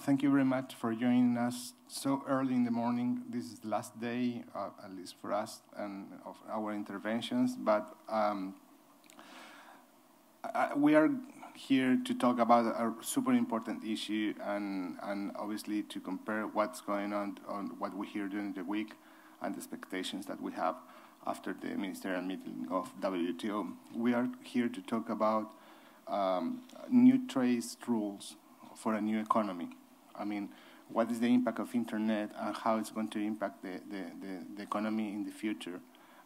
Thank you very much for joining us so early in the morning. This is the last day, at least for us, and of our interventions. But we are here to talk about a super important issue, and obviously to compare what's going on what we hear during the week and the expectations that we have after the ministerial meeting of WTO. We are here to talk about new trade rules for a new economy. I mean, what is the impact of internet and how it's going to impact the economy in the future?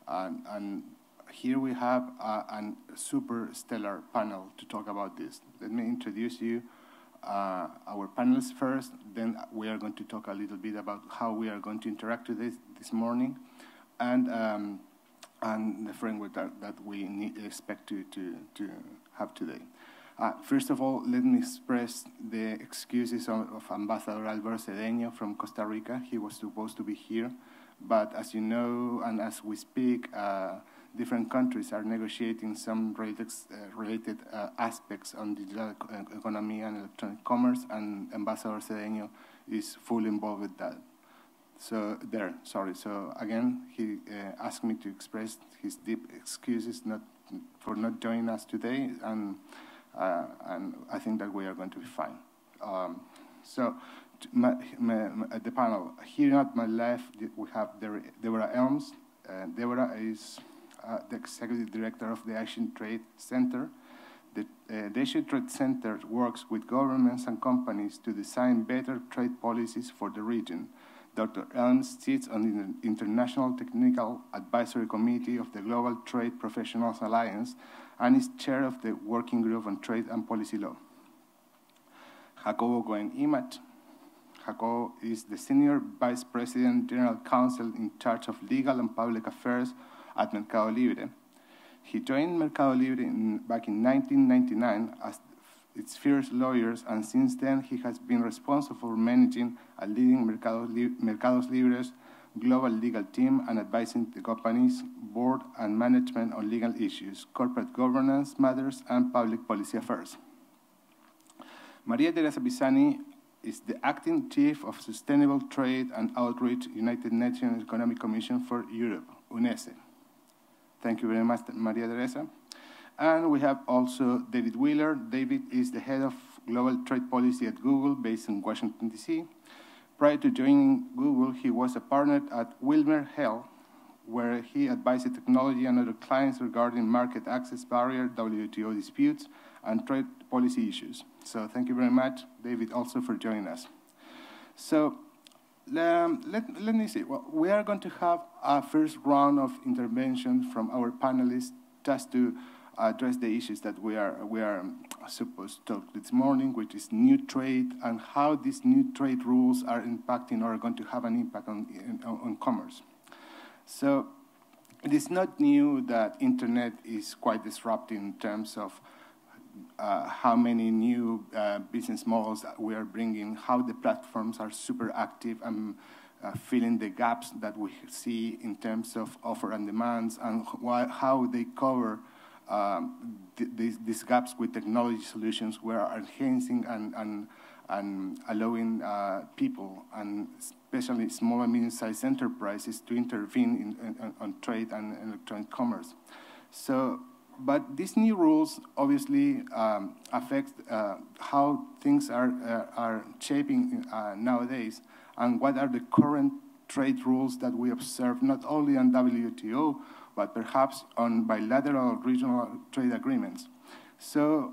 And here we have a super stellar panel to talk about this. Let me introduce you our panelists first, then we are going to talk a little bit about how we are going to interact with this morning, and the framework that we expect to have today. First of all, let me express the excuses of Ambassador Alvaro Cedeño from Costa Rica. He was supposed to be here, but as you know, and as we speak, different countries are negotiating some related aspects on digital economy and electronic commerce, and Ambassador Cedeño is fully involved with that. So So again, he asked me to express his deep excuses for not joining us today, and I think that we are going to be fine. At the panel, here at my left, we have Deborah Elms. Deborah is the Executive Director of the Asian Trade Center. The Asian Trade Center works with governments and companies to design better trade policies for the region. Dr. Elms sits on the International Technical Advisory Committee of the Global Trade Professionals Alliance and is chair of the Working Group on Trade and Policy Law. Jacobo Cohen Imach. Jacobo is the Senior Vice President, General Counsel in charge of Legal and Public Affairs at Mercado Libre. He joined Mercado Libre back in 1999 as its first lawyers, and since then he has been responsible for managing a leading Mercado Libre's global legal team and advising the company's board and management on legal issues, corporate governance matters, and public policy affairs. Maria-Teresa Pisani is the acting chief of Sustainable Trade and Outreach, United Nations Economic Commission for Europe, UNECE. Thank you very much, Maria-Teresa. And we have also David Wheeler. David is the head of global trade policy at Google, based in Washington, D.C. Prior to joining Google, he was a partner at Wilmer Hale, where he advised technology and other clients regarding market access barrier, WTO disputes, and trade policy issues. So thank you very much, David, also for joining us. So let me see. Well, we are going to have a first round of intervention from our panelists just to address the issues that we are supposed to talk this morning, which is new trade and how these new trade rules are impacting or are going to have an impact on commerce. So it is not new that internet is quite disrupting in terms of how many new business models that we are bringing, how the platforms are super active and filling the gaps that we see in terms of offer and demands, and how they cover these gaps with technology solutions where are enhancing and allowing people, and especially small and medium-sized enterprises, to intervene on trade and electronic commerce. So, but these new rules obviously affect how things are shaping nowadays, and what are the current trade rules that we observe not only on WTO, but perhaps on bilateral regional trade agreements. So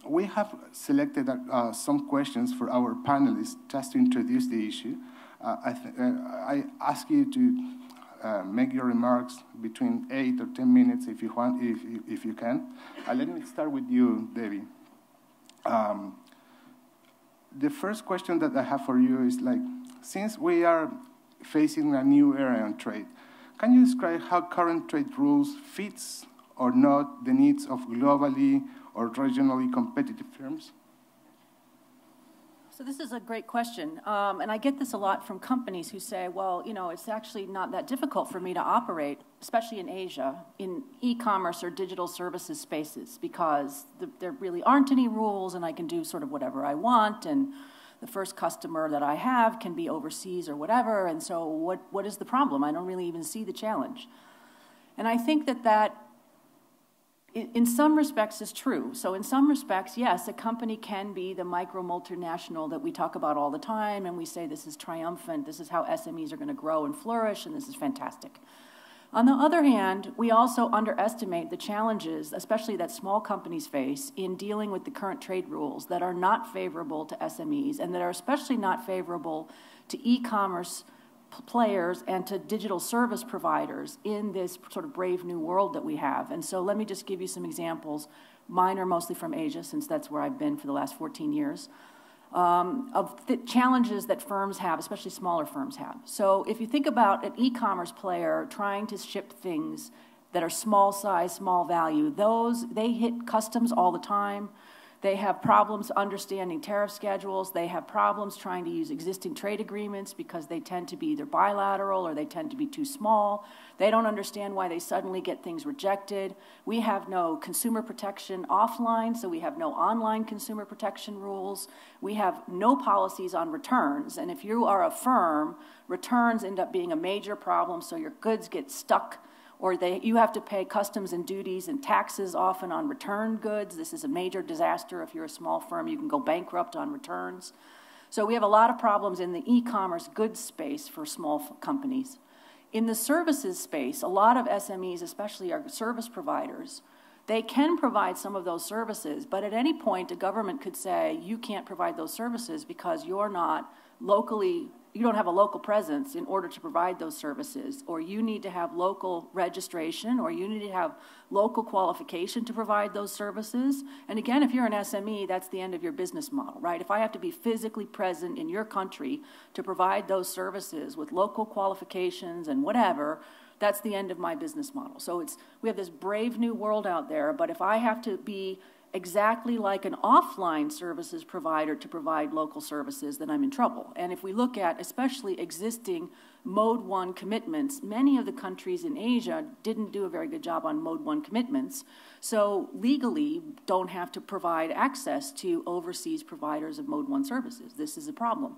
we have selected some questions for our panelists just to introduce the issue. I ask you to make your remarks between 8 or 10 minutes if you want, if you can. Let me start with you, Debbie. The first question that I have for you is, like, since we are facing a new era on trade, can you describe how current trade rules fits or not the needs of globally or regionally competitive firms? So this is a great question, and I get this a lot from companies who say, well, you know, it's actually not that difficult for me to operate, especially in Asia, in e-commerce or digital services spaces, because there really aren't any rules, and I can do sort of whatever I want, and the first customer that I have can be overseas or whatever, and so what is the problem? I don't really even see the challenge. And I think that in some respects is true. So in some respects, yes, a company can be the micro multinational that we talk about all the time, and we say this is triumphant, this is how SMEs are going to grow and flourish, and this is fantastic. On the other hand, we also underestimate the challenges, especially that small companies face, in dealing with the current trade rules that are not favorable to SMEs and that are especially not favorable to e-commerce players and to digital service providers in this sort of brave new world that we have. And so let me just give you some examples. Mine are mostly from Asia, since that's where I've been for the last 14 years. Of the challenges that firms have, especially smaller firms have. So if you think about an e-commerce player trying to ship things that are small size, small value, they hit customs all the time. They have problems understanding tariff schedules. They have problems trying to use existing trade agreements because they tend to be either bilateral or they tend to be too small. They don't understand why they suddenly get things rejected. We have no consumer protection offline, so we have no online consumer protection rules. We have no policies on returns. And if you are a firm, returns end up being a major problem, so your goods get stuck, or you have to pay customs and duties and taxes often on return goods. This is a major disaster. If you're a small firm, you can go bankrupt on returns. So we have a lot of problems in the e-commerce goods space for small companies. In the services space, a lot of SMEs, especially our service providers, they can provide some of those services, but at any point, a government could say, you can't provide those services because you're not locally, you don't have a local presence in order to provide those services, or you need to have local registration, or you need to have local qualification to provide those services. And again, if you're an SME, that's the end of your business model, right? If I have to be physically present in your country to provide those services with local qualifications and whatever, that's the end of my business model. So we have this brave new world out there, but if I have to be exactly like an offline services provider to provide local services, then I'm in trouble. And if we look at especially existing Mode 1 commitments, many of the countries in Asia didn't do a very good job on Mode 1 commitments, so legally don't have to provide access to overseas providers of Mode 1 services. This is a problem.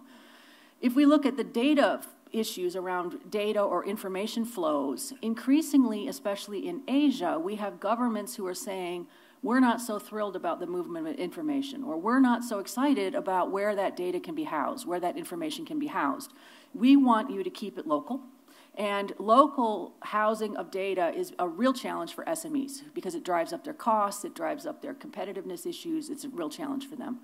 If we look at the data issues around data or information flows, increasingly, especially in Asia, we have governments who are saying, we're not so thrilled about the movement of information, or we're not so excited about where that data can be housed, where that information can be housed. We want you to keep it local. And local housing of data is a real challenge for SMEs because it drives up their costs, it drives up their competitiveness issues, it's a real challenge for them.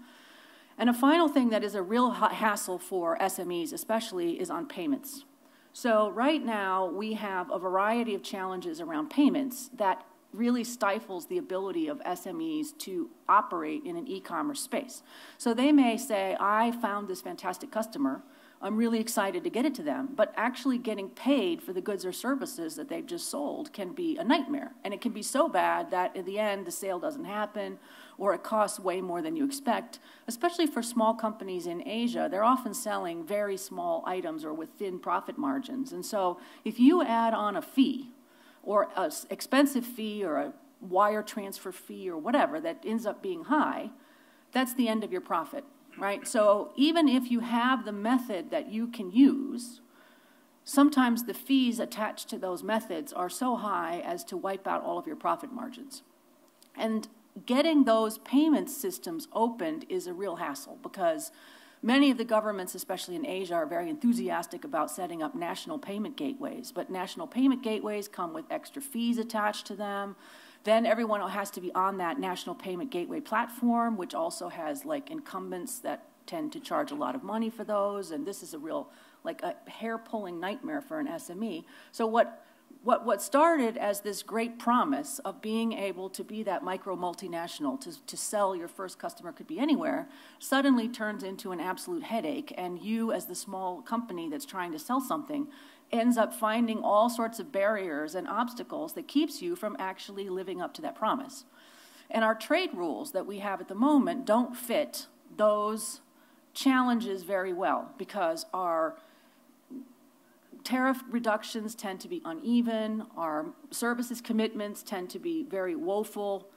And a final thing that is a real hassle for SMEs especially is on payments. So right now we have a variety of challenges around payments that really stifles the ability of SMEs to operate in an e-commerce space. So they may say, I found this fantastic customer, I'm really excited to get it to them, but actually getting paid for the goods or services that they've just sold can be a nightmare. And it can be so bad that in the end, the sale doesn't happen, or it costs way more than you expect. Especially for small companies in Asia, they're often selling very small items or with thin profit margins. And so if you add on a fee, or an expensive fee, or a wire transfer fee, or whatever that ends up being high, that's the end of your profit, right? So even if you have the method that you can use, sometimes the fees attached to those methods are so high as to wipe out all of your profit margins. And getting those payment systems opened is a real hassle because many of the governments, especially in Asia, are very enthusiastic about setting up national payment gateways. But national payment gateways come with extra fees attached to them. Then everyone has to be on that national payment gateway platform, which also has like incumbents that tend to charge a lot of money for those. And this is a real, like a hair-pulling nightmare for an SME. So what started as this great promise of being able to be that micro multinational, to sell your first customer could be anywhere, suddenly turns into an absolute headache, and you as the small company that's trying to sell something ends up finding all sorts of barriers and obstacles that keeps you from actually living up to that promise. And our trade rules that we have at the moment don't fit those challenges very well because our tariff reductions tend to be uneven. Our services commitments tend to be very woeful.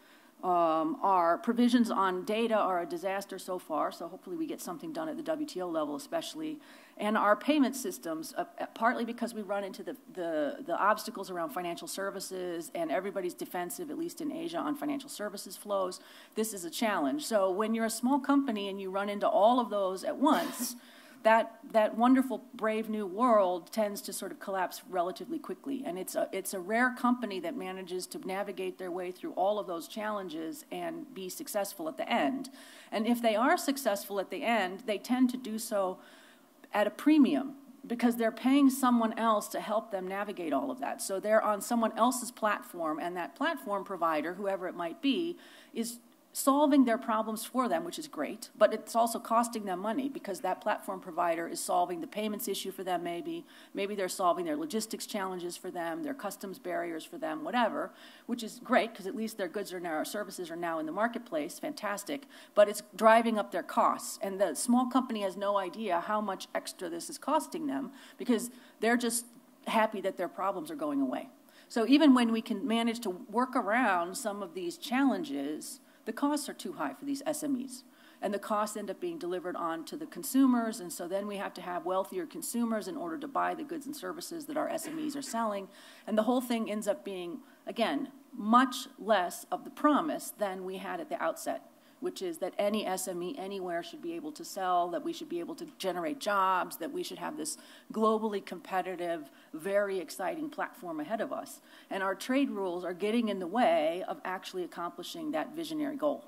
Our provisions on data are a disaster so far, so hopefully we get something done at the WTO level especially. And our payment systems, partly because we run into the obstacles around financial services, and everybody's defensive, at least in Asia, on financial services flows. This is a challenge. So when you're a small company and you run into all of those at once, that wonderful, brave new world tends to sort of collapse relatively quickly. And it's a rare company that manages to navigate their way through all of those challenges and be successful at the end. And if they are successful at the end, they tend to do so at a premium, because they're paying someone else to help them navigate all of that. So they're on someone else's platform, and that platform provider, whoever it might be, is solving their problems for them, which is great, but it's also costing them money, because that platform provider is solving the payments issue for them maybe they're solving their logistics challenges for them, their customs barriers for them, whatever, which is great, because at least their goods are now, services are now in the marketplace, fantastic, but it's driving up their costs, and the small company has no idea how much extra this is costing them, because they're just happy that their problems are going away. So even when we can manage to work around some of these challenges, the costs are too high for these SMEs. And the costs end up being delivered on to the consumers, and so then we have to have wealthier consumers in order to buy the goods and services that our SMEs are selling. And the whole thing ends up being, again, much less of the promise than we had at the outset, which is that any SME anywhere should be able to sell, that we should be able to generate jobs, that we should have this globally competitive, very exciting platform ahead of us. And our trade rules are getting in the way of actually accomplishing that visionary goal.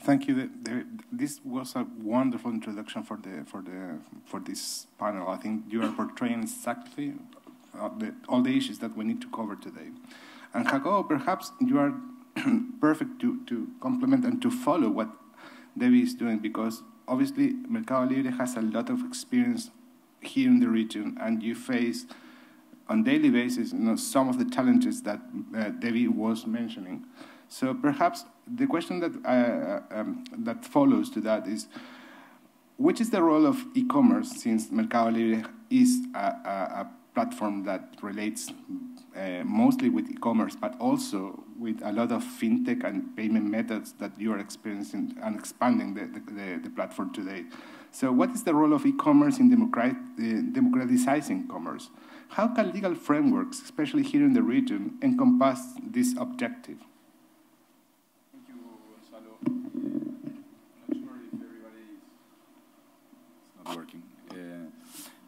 Thank you. This was a wonderful introduction for this panel. I think you are portraying exactly all the issues that we need to cover today. And Jacobo, perhaps you are perfect to complement and to follow what Debbie is doing, because obviously Mercado Libre has a lot of experience here in the region, and you face on daily basis, some of the challenges that Debbie was mentioning. So perhaps the question that follows to that is, which is the role of e-commerce, since Mercado Libre is a platform that relates mostly with e-commerce, but also with a lot of fintech and payment methods that you are experiencing and expanding the platform today. So what is the role of e-commerce in democratizing commerce? How can legal frameworks, especially here in the region, encompass this objective? Thank you, Gonzalo. Not sure if everybody is... It's not working.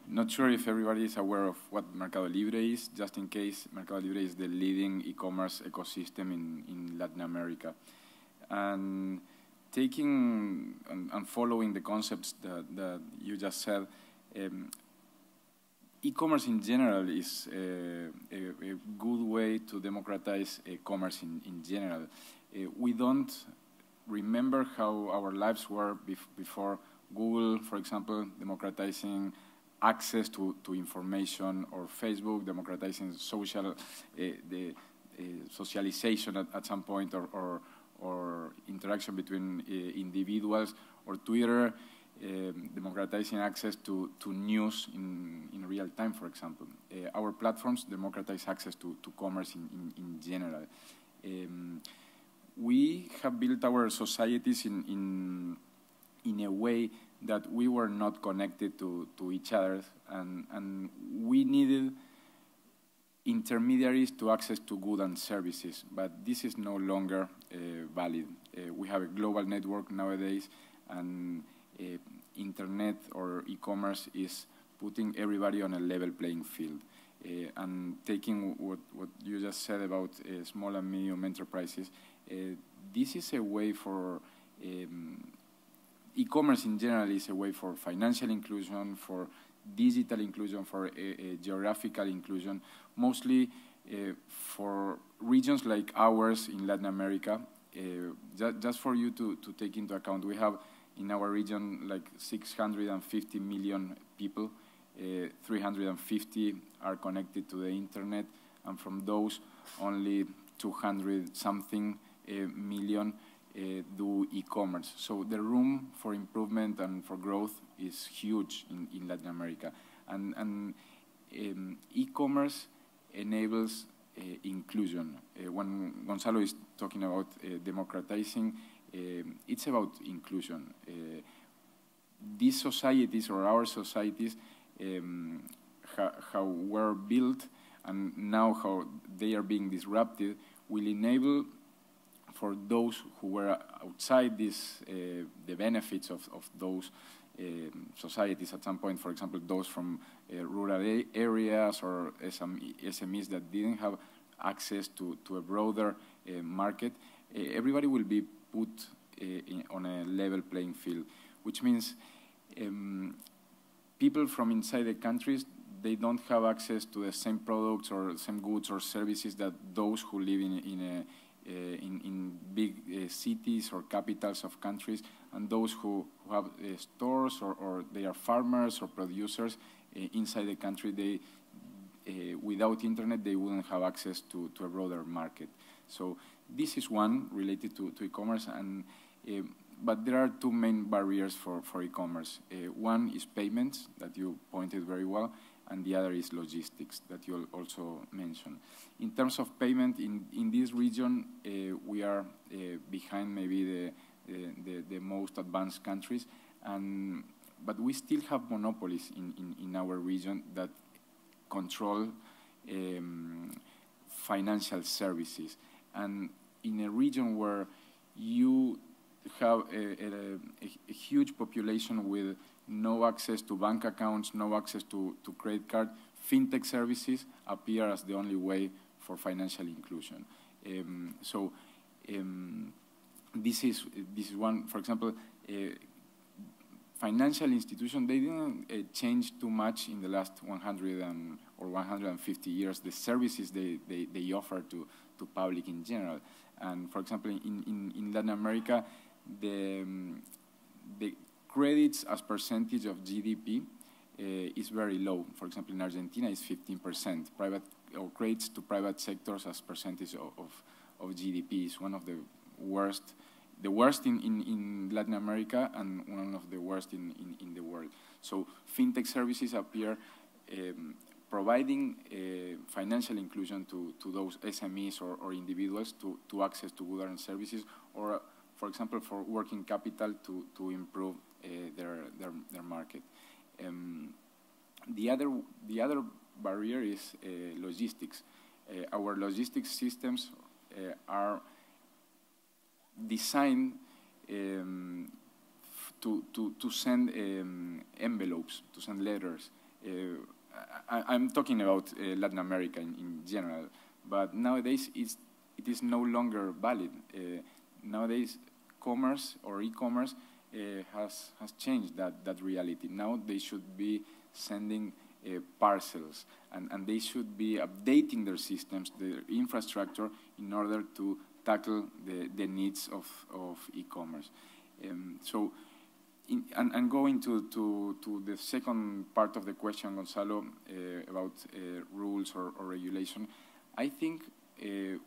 Not sure if everybody is aware of what Mercado Libre is. Just in case, Mercado Libre is the leading e-commerce ecosystem in Latin America. And taking and following the concepts that you just said, e-commerce in general is a good way to democratize commerce in general. We don't remember how our lives were before Google, for example, democratizing access to information, or Facebook democratizing socialization at some point, or interaction between individuals, or Twitter democratizing access to news in real time, for example. Our platforms democratize access to commerce in general. We have built our societies in a way that we were not connected to each other, and we needed intermediaries to access to goods and services, but this is no longer valid. We have a global network nowadays, and internet or e-commerce is putting everybody on a level playing field. And taking what you just said about small and medium enterprises, this is a way for e-commerce in general is a way for financial inclusion, for digital inclusion, for geographical inclusion, mostly for regions like ours in Latin America. Just for you to take into account, we have in our region like 650 million people, 350 are connected to the internet, and from those, only 200-something million do e-commerce. So the room for improvement and for growth is huge in Latin America. And e-commerce enables inclusion. When Gonzalo is talking about democratizing, it's about inclusion. These societies, or our societies, how were built and now how they are being disrupted, will enable for those who were outside this, the benefits of those societies at some point, for example, those from rural areas or SMEs that didn't have access to a broader market, everybody will be put on a level playing field, which means people from inside the countries, they don't have access to the same products or same goods or services that those who live in big cities or capitals of countries, and those who have stores or they are farmers or producers inside the country, they, without internet, they wouldn't have access to a broader market. So this is one related to e-commerce, and but there are two main barriers for e-commerce. One is payments, that you pointed very well, and the other is logistics, that you also mentioned. In terms of payment, in this region, we are behind maybe the most advanced countries, but we still have monopolies in our region that control financial services. And in a region where you have a huge population with no access to bank accounts, no access to credit card, fintech services appear as the only way for financial inclusion. This is one, for example, financial institutions, they didn't change too much in the last 100 or 150 years, the services they offer to public in general. And for example, in Latin America, the credits as percentage of GDP is very low. For example, in Argentina, it's 15%. Private or credits to private sectors as percentage of GDP is one of the worst in Latin America and one of the worst in the world. So fintech services appear providing financial inclusion to those SMEs or individuals to access to goods and services, or for example, for working capital to improve their market. The other barrier is logistics. Our logistics systems are designed to send envelopes, to send letters. I'm talking about Latin America in general, but nowadays it is no longer valid. Nowadays, commerce or e-commerce has changed that reality. Now they should be sending parcels, and they should be updating their systems, their infrastructure, in order to tackle the needs of e-commerce. And going to the second part of the question, Gonzalo, about rules or regulation, I think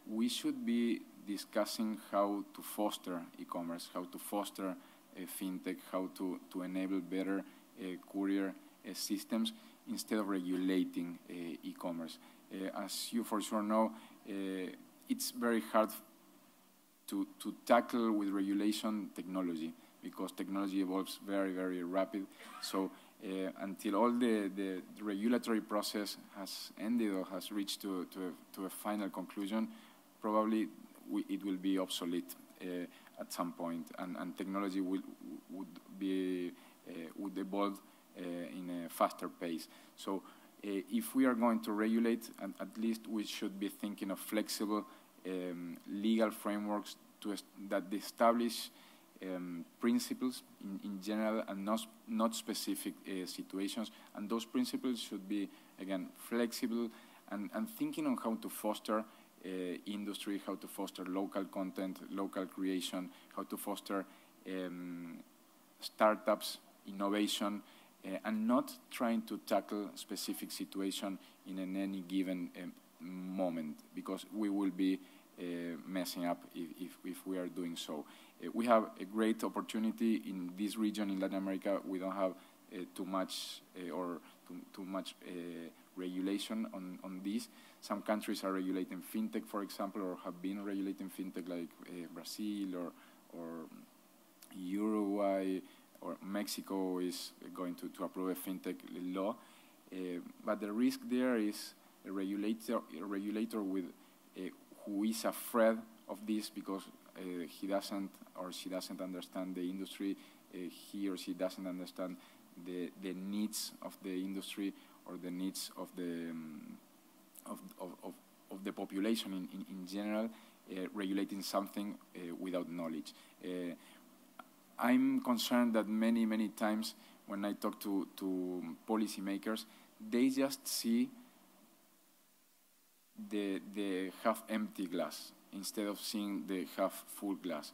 we should be discussing how to foster e-commerce, how to foster fintech, how to enable better courier systems instead of regulating e-commerce. As you for sure know, it's very hard to tackle with regulation technology, because technology evolves very, very rapid. So until all the regulatory process has ended or has reached to a final conclusion, probably it will be obsolete at some point, and technology would evolve in a faster pace. So if we are going to regulate, at least we should be thinking of flexible legal frameworks that establish principles in general and not specific situations. And those principles should be, again, flexible and thinking on how to foster industry, how to foster local content, local creation, how to foster startups, innovation, and not trying to tackle specific situation in any given moment, because we will be messing up if we are doing so. We have a great opportunity in this region in Latin America. We don't have too much regulation on this. Some countries are regulating fintech, for example, or have been regulating fintech, like Brazil or Uruguay, or Mexico is going to approve a fintech law. But the risk there is a regulator with who is afraid of this because he doesn't or she doesn't understand the industry. He or she doesn't understand the needs of the industry or the needs of the of the population in general, regulating something without knowledge. I'm concerned that many times when I talk to policymakers, they just see the half-empty glass instead of seeing the half-full glass.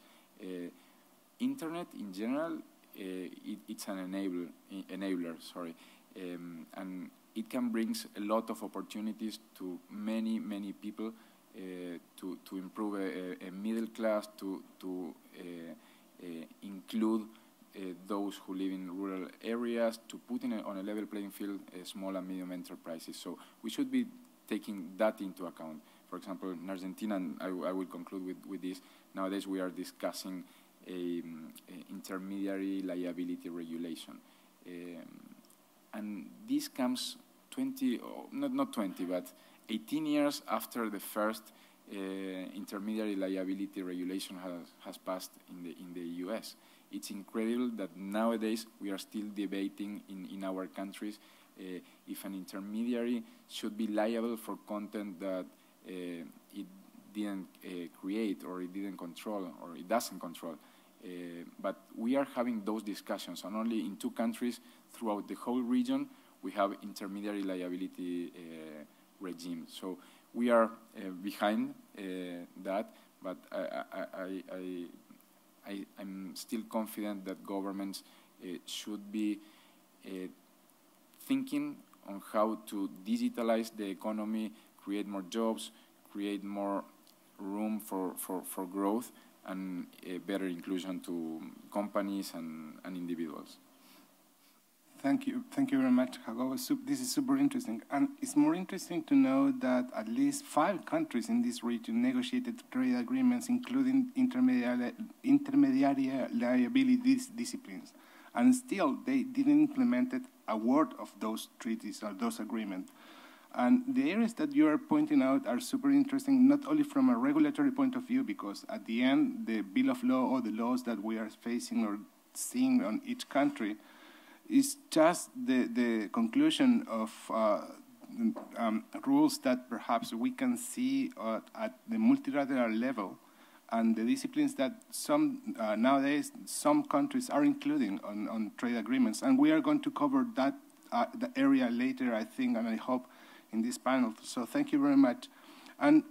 Internet in general, it's an enabler, sorry, and it can bring a lot of opportunities to many people to improve a middle class, to include those who live in rural areas, to put on a level playing field small and medium enterprises. So we should be taking that into account. For example, in Argentina, and I will conclude with this, nowadays we are discussing a intermediary liability regulation. And this comes 18 years after the first intermediary liability regulation has passed in the US. It's incredible that nowadays we are still debating in our countries if an intermediary should be liable for content that it didn't create, or it didn't control, or it doesn't control. But we are having those discussions, and only in 2 countries throughout the whole region we have intermediary liability regime. So we are behind that, but I'm still confident that governments should be thinking on how to digitalize the economy, create more jobs, create more room for growth, and better inclusion to companies and individuals. Thank you very much, Jacobo. This is super interesting. And it's more interesting to know that at least 5 countries in this region negotiated trade agreements, including intermediary liability disciplines. And still, they didn't implement a word of those treaties or those agreements. And the areas that you are pointing out are super interesting, not only from a regulatory point of view, because at the end, the Bill of Law or the laws that we are facing or seeing on each country is just the conclusion of rules that perhaps we can see at the multilateral level, and the disciplines that nowadays some countries are including on trade agreements. And we are going to cover that the area later, I think, and I hope, in this panel. So thank you very much. And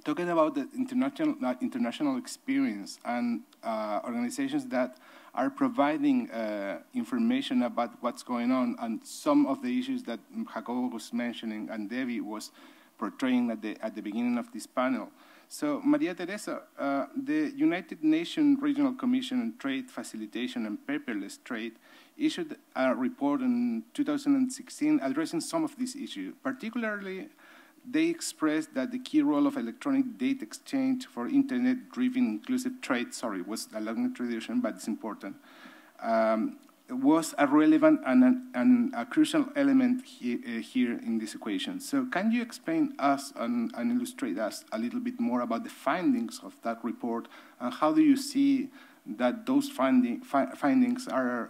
talking about the international experience and organizations that are providing information about what's going on, and some of the issues that Jacobo was mentioning and Debbie was portraying at the beginning of this panel. So Maria-Teresa, the United Nations Regional Commission on Trade Facilitation and Paperless Trade issued a report in 2016 addressing some of these issues. Particularly, they expressed that the key role of electronic data exchange for internet-driven inclusive trade, sorry, was a long introduction, but it's important, was a relevant and a crucial element here in this equation. So can you explain us and illustrate us a little bit more about the findings of that report, and how do you see that those findings are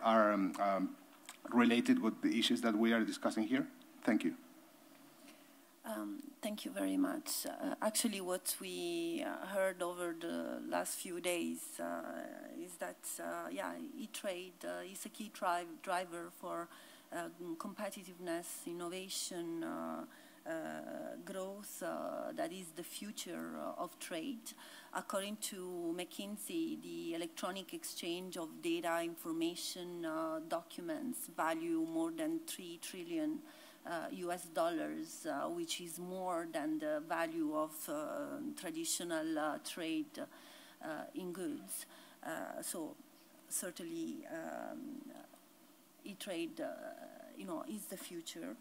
related with the issues that we are discussing here? Thank you. Thank you very much. Actually, what we heard over the last few days is that, e-trade is a key driver for competitiveness, innovation, growth. That is the future of trade. According to McKinsey, the electronic exchange of data, information, documents value more than $3 trillion US dollars, which is more than the value of traditional trade in goods. So certainly e-trade, is the future.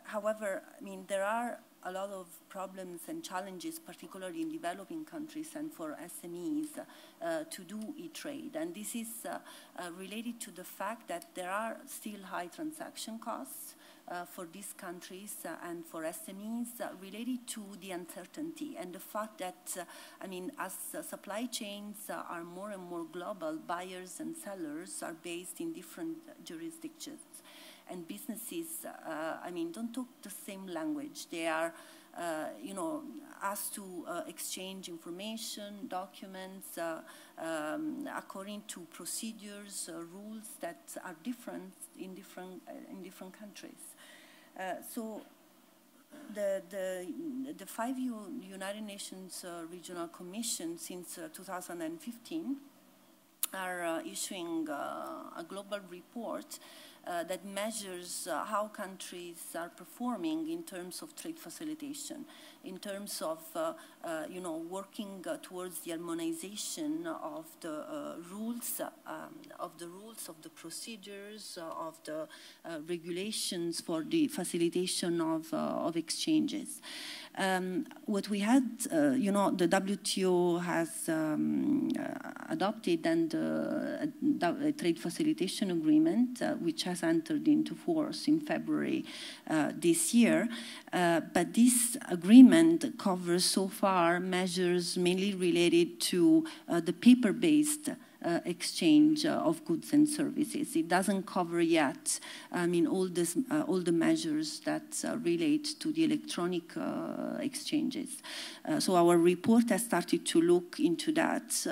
However, I mean, there are a lot of problems and challenges, particularly in developing countries and for SMEs to do e-trade. And this is related to the fact that there are still high transaction costs for these countries and for SMEs related to the uncertainty and the fact that, I mean, as supply chains are more and more global, buyers and sellers are based in different jurisdictions. And businesses, I mean, don't talk the same language. They are, you know, asked to exchange information, documents, according to procedures, rules that are different in different countries. So the 5 United Nations Regional Commission since 2015 are issuing a global report that measures how countries are performing in terms of trade facilitation, in terms of you know, working towards the harmonization of the rules, of the procedures, of the regulations for the facilitation of exchanges. What we had, you know, the WTO has adopted a trade facilitation agreement, which has entered into force in February this year. But this agreement covers so far measures mainly related to the paper-based exchange of goods and services. It doesn't cover yet, I mean, all the measures that relate to the electronic exchanges. So our report has started to look into that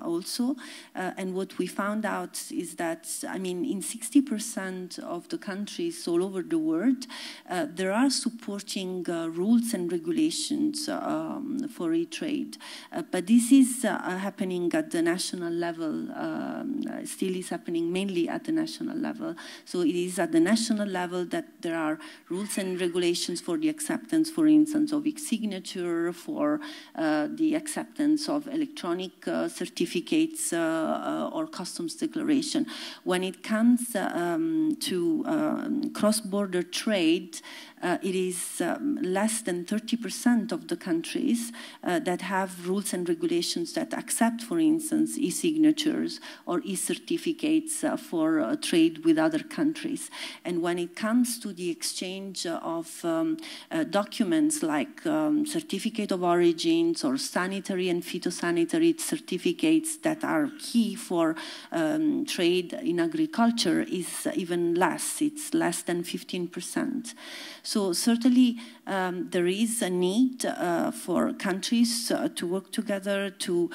also. And what we found out is that, I mean, in 60% of the countries all over the world, there are supporting rules and regulations for e-trade. But this is happening at the national level. Still is happening mainly at the national level. So it is at the national level that there are rules and regulations for the acceptance, for instance, of e-signature, for the acceptance of electronic certificates or customs declaration. When it comes to cross-border trade, it is less than 30% of the countries that have rules and regulations that accept, for instance, e-signatures or e-certificates for trade with other countries. And when it comes to the exchange of documents like certificate of origins or sanitary and phytosanitary certificates that are key for trade in agriculture is even less. It's less than 15%. So certainly there is a need for countries to work together to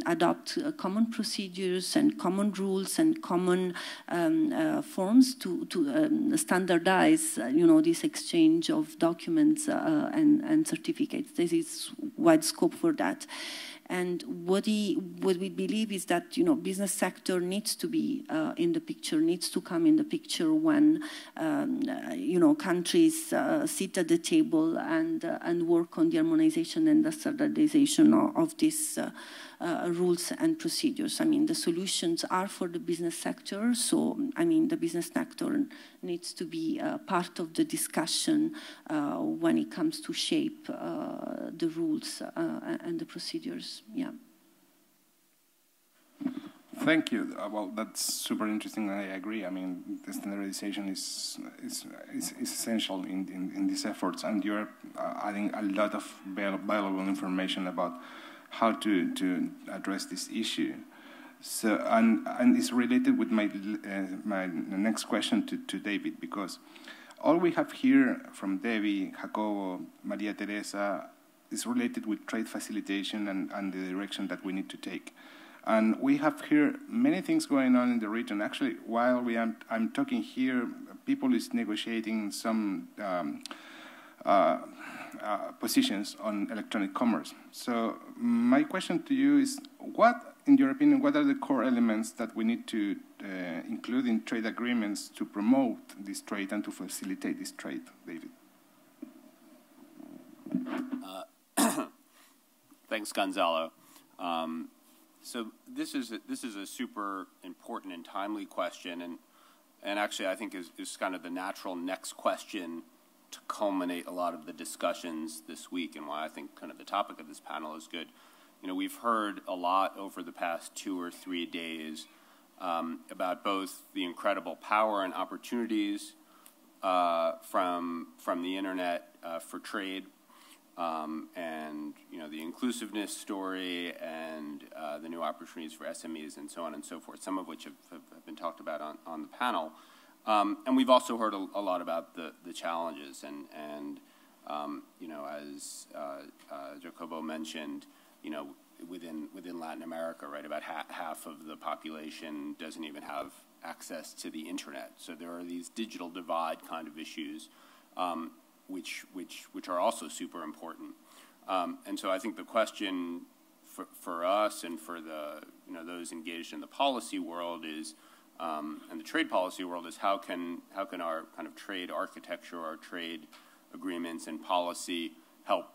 adopt common procedures and common rules and common forms to standardize, you know, this exchange of documents and certificates. There is wide scope for that. And what we believe is that, you know, business sector needs to be in the picture, needs to come in the picture when, you know, countries sit at the table and work on the harmonization and the standardization of these rules and procedures. I mean, the solutions are for the business sector, so, I mean, the business sector needs to be part of the discussion when it comes to shape the rules and the procedures. Yeah. Thank you. Well, that's super interesting. I agree. I mean, the standardization is essential in these efforts, and you're adding a lot of valuable information about how to address this issue. So, and it's related with my next question to David, because all we have here from Debbie, Jacobo, Maria-Teresa is related with trade facilitation and the direction that we need to take. And we have here many things going on in the region. Actually, while I'm talking here, people is negotiating some positions on electronic commerce. So my question to you is, what, in your opinion, what are the core elements that we need to include in trade agreements to promote this trade and to facilitate this trade, David? Thanks, Gonzalo. So this is a super important and timely question, and actually I think is kind of the natural next question culminate a lot of the discussions this week, and why I think kind of the topic of this panel is good. You know, we've heard a lot over the past 2 or 3 days about both the incredible power and opportunities from the internet for trade, and you know, the inclusiveness story and the new opportunities for SMEs and so on and so forth, some of which have been talked about on the panel. And we've also heard a lot about the challenges, and you know, as Jacobo mentioned, you know, within Latin America, right, about half of the population doesn't even have access to the internet. So there are these digital divide kind of issues, which are also super important. And so I think the question for us and for the, you know, those engaged in the policy world is, and the trade policy world is, how can our kind of trade architecture, our trade agreements and policy help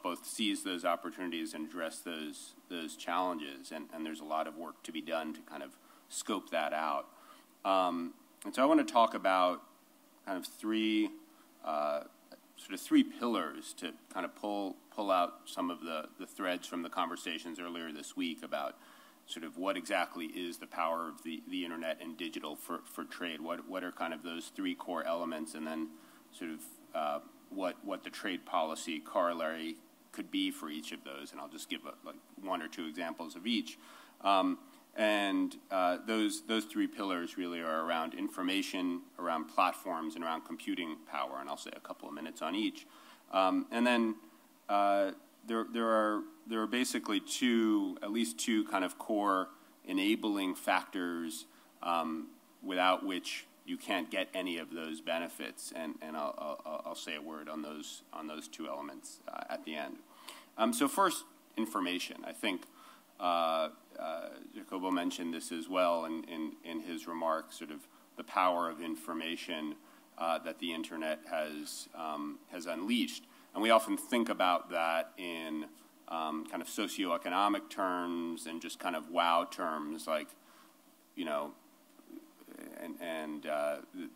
both seize those opportunities and address those challenges. And there's a lot of work to be done to kind of scope that out. And so I want to talk about kind of three pillars to kind of pull out some of the threads from the conversations earlier this week about sort of what exactly is the power of the internet and digital for trade. What are kind of those 3 core elements, and then sort of what the trade policy corollary could be for each of those. And I'll just give like 1 or 2 examples of each. And those 3 pillars really are around information, around platforms, and around computing power. And I'll say a couple of minutes on each. And then there are basically at least two kind of core enabling factors without which you can't get any of those benefits. And I'll say a word on those 2 elements at the end. So first, information. I think Jacobo mentioned this as well in his remarks, sort of the power of information that the internet has unleashed. And we often think about that in kind of socioeconomic terms and just kind of wow terms, like, you know, and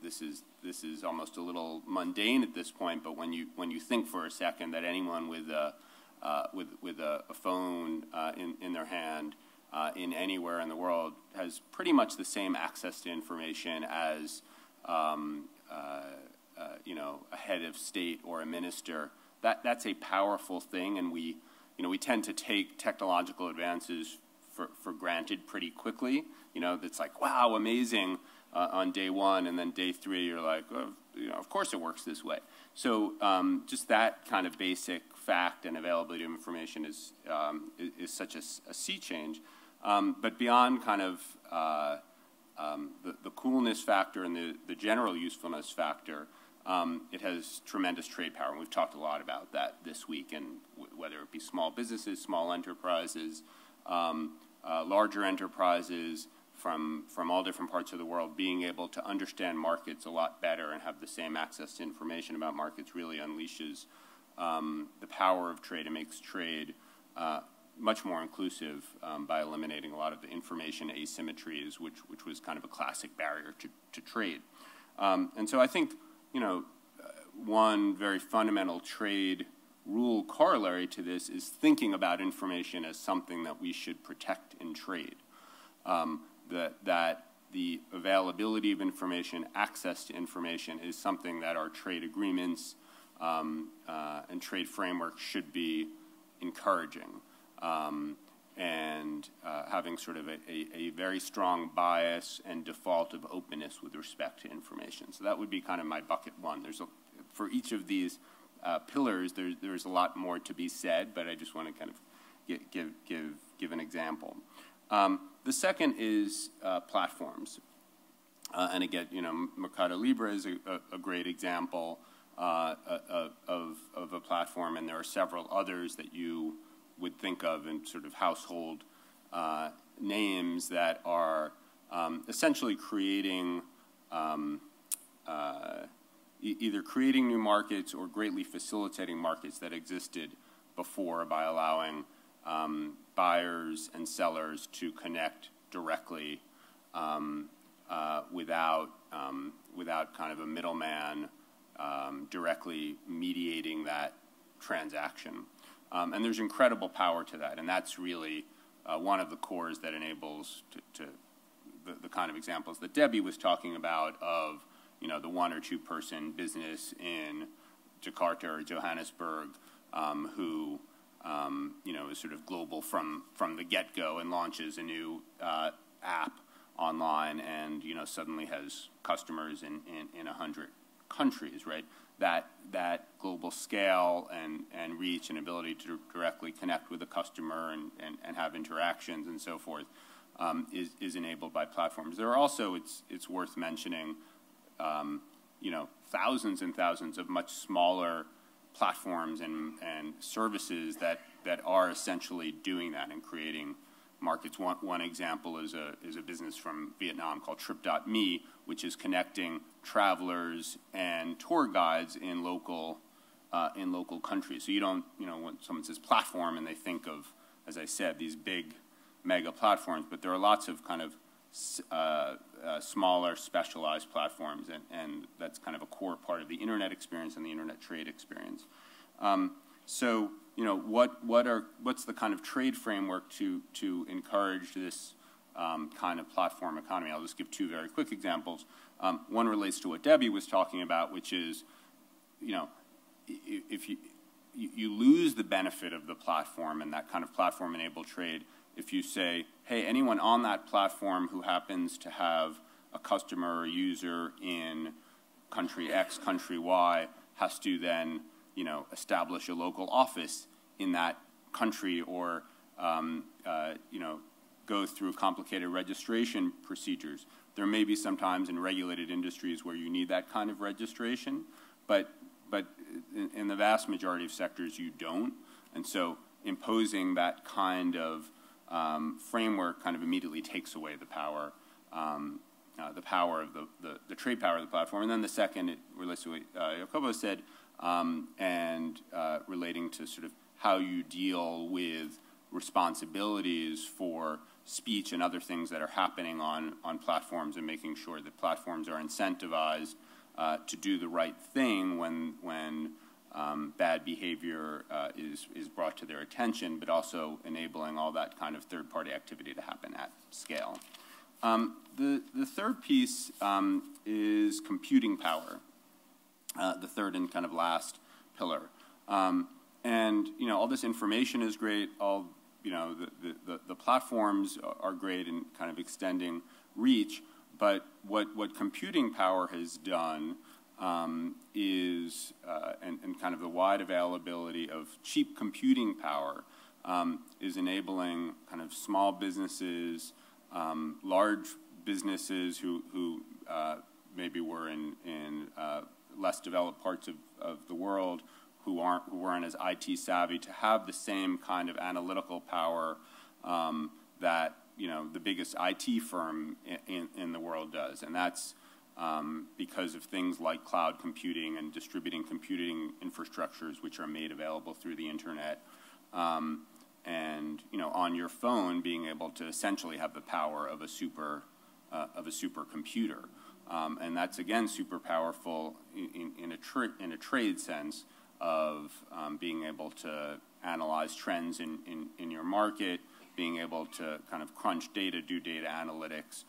this is almost a little mundane at this point. But when you think for a second that anyone with a phone in their hand in anywhere in the world has pretty much the same access to information as you know, a head of state or a minister, that's a powerful thing. And we tend to take technological advances for granted pretty quickly. You know, that's like, wow, amazing on day 1, and then day 3 you're like, oh, you know, of course it works this way. So just that kind of basic fact and availability of information is such a sea change. But beyond kind of the coolness factor and the general usefulness factor, it has tremendous trade power. And we've talked a lot about that this week, and whether it be small businesses, small enterprises, larger enterprises from all different parts of the world being able to understand markets a lot better and have the same access to information about markets really unleashes the power of trade and makes trade much more inclusive by eliminating a lot of the information asymmetries, which was kind of a classic barrier to trade. And so I think, you know, one very fundamental trade rule corollary to this is thinking about information as something that we should protect in trade. That the availability of information, access to information, is something that our trade agreements and trade framework should be encouraging, and having sort of a very strong bias and default of openness with respect to information. So that would be kind of my bucket 1. For each of these pillars, there's a lot more to be said, but I just want to kind of give an example. The second is platforms. And again, you know, Mercado Libre is a great example of a platform, and there are several others that you would think of in sort of household names that are essentially creating either creating new markets or greatly facilitating markets that existed before by allowing buyers and sellers to connect directly without kind of a middleman directly mediating that transaction. And there's incredible power to that, and that's really one of the cores that enables the kind of examples that Debbie was talking about of, the 1 or 2 person business in Jakarta or Johannesburg who, is sort of global from the get-go and launches a new app online and, suddenly has customers in 100 countries, right? That global scale and reach and ability to directly connect with the customer and have interactions and so forth is enabled by platforms. There are also, it's worth mentioning, thousands and thousands of much smaller platforms and services that are essentially doing that and creating markets. One example is a business from Vietnam called Trip.me, which is connecting travelers and tour guides in local countries. So you don't, when someone says platform and they think of, as I said, these big mega platforms, but there are lots of kind of smaller specialized platforms, and that's kind of a core part of the internet experience and the internet trade experience. So, what's the kind of trade framework to encourage this kind of platform economy? I'll just give 2 very quick examples. One relates to what Debbie was talking about, which is, if you lose the benefit of the platform and that kind of platform-enabled trade if you say, hey, anyone on that platform who happens to have a customer or user in country X, country Y, has to then, establish a local office in that country or, go through complicated registration procedures. There may be sometimes in regulated industries where you need that kind of registration, but in the vast majority of sectors you don't. And so imposing that kind of framework kind of immediately takes away the power of the trade power of the platform. And then the second, it relates to what Jacobo said, and relating to sort of how you deal with responsibilities for speech and other things that are happening on platforms, and making sure that platforms are incentivized to do the right thing when bad behavior is brought to their attention, but also enabling all that kind of third-party activity to happen at scale. The third piece is computing power, the third and kind of last pillar. And all this information is great. All the platforms are great in kind of extending reach. But what computing power has done is, and kind of the wide availability of cheap computing power is enabling kind of small businesses, large businesses who maybe were in less developed parts of the world, who weren't as IT savvy, to have the same kind of analytical power that the biggest IT firm in the world does. And that's because of things like cloud computing and distributing computing infrastructures, which are made available through the internet. And on your phone, being able to essentially have the power of a supercomputer. And that's, again, super powerful in a trade sense of being able to analyze trends in your market, being able to kind of crunch data, do data analytics.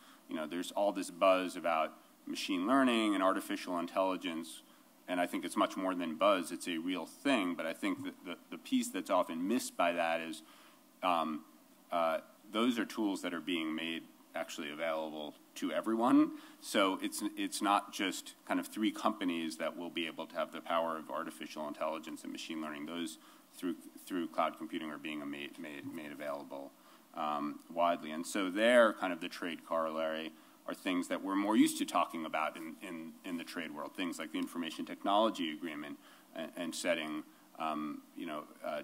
There's all this buzz about machine learning and artificial intelligence, and I think it's much more than buzz. It's a real thing, but I think that the piece that's often missed by that is those are tools that are being made actually available to everyone. So it's not just kind of 3 companies that will be able to have the power of artificial intelligence and machine learning. Those through cloud computing are being made available widely. And so there, kind of the trade corollary are things that we're more used to talking about in the trade world, things like the Information Technology Agreement and setting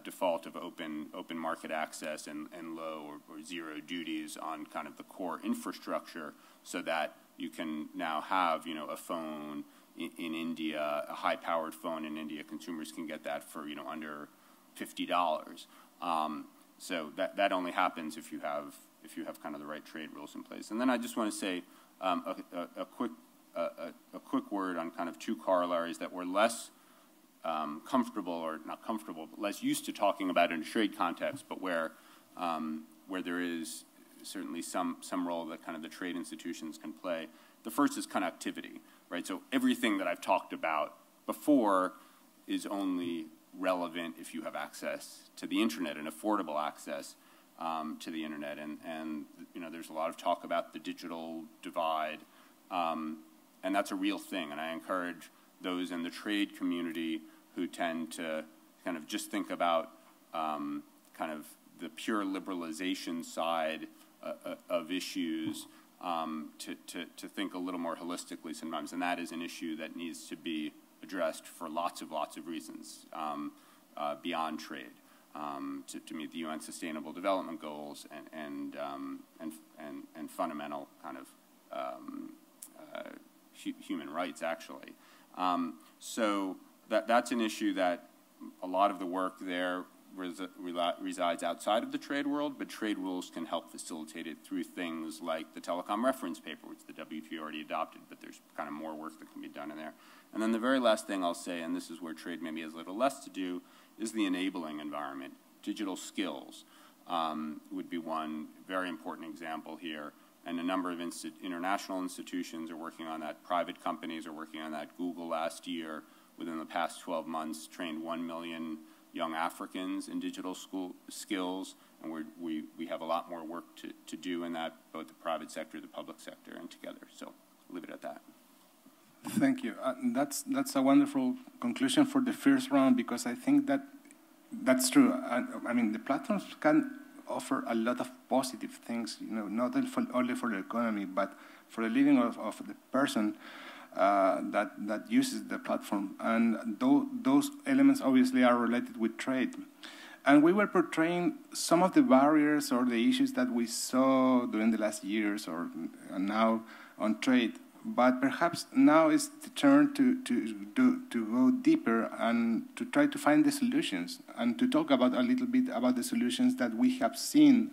default of open market access and low or zero duties on kind of the core infrastructure, so that you can now have a phone in India, a high-powered phone in India. Consumers can get that for under $50. So that only happens if you have kind of the right trade rules in place. And then I just want to say a quick a quick word on kind of two corollaries that we're less comfortable, or not comfortable, but less used to talking about in a trade context, but where there is certainly some role that kind of the trade institutions can play. The first is connectivity, right? So everything that I've talked about before is only relevant if you have access to the internet and affordable access to the internet. And you know, there's a lot of talk about the digital divide, and that's a real thing. And I encourage those in the trade community who tend to kind of just think about kind of the pure liberalization side of issues to think a little more holistically sometimes. And that is an issue that needs to be addressed for lots of reasons beyond trade to meet the UN Sustainable Development Goals and fundamental kind of human rights, actually. So that's an issue that a lot of the work there resides outside of the trade world, but trade rules can help facilitate it through things like the telecom reference paper, which the WTO already adopted, but there's kind of more work that can be done in there. And then the very last thing I'll say, and this is where trade maybe has a little less to do, is the enabling environment. Digital skills would be one very important example here, and a number of international institutions are working on that. Private companies are working on that. Google last year, within the past 12 months, trained 1 million young Africans in digital skills, and we have a lot more work to do in that, both the private sector, the public sector, and together. So I'll leave it at that. Thank you. That's a wonderful conclusion for the first round, because I think that's true. I mean, the platforms can offer a lot of positive things, you know, not only for the economy, but for the living of the person that uses the platform. And those elements obviously are related with trade. And we were portraying some of the barriers or the issues that we saw during the last years or now on trade. But perhaps now is the turn to go deeper and to try to find the solutions and to talk about a little bit about the solutions that we have seen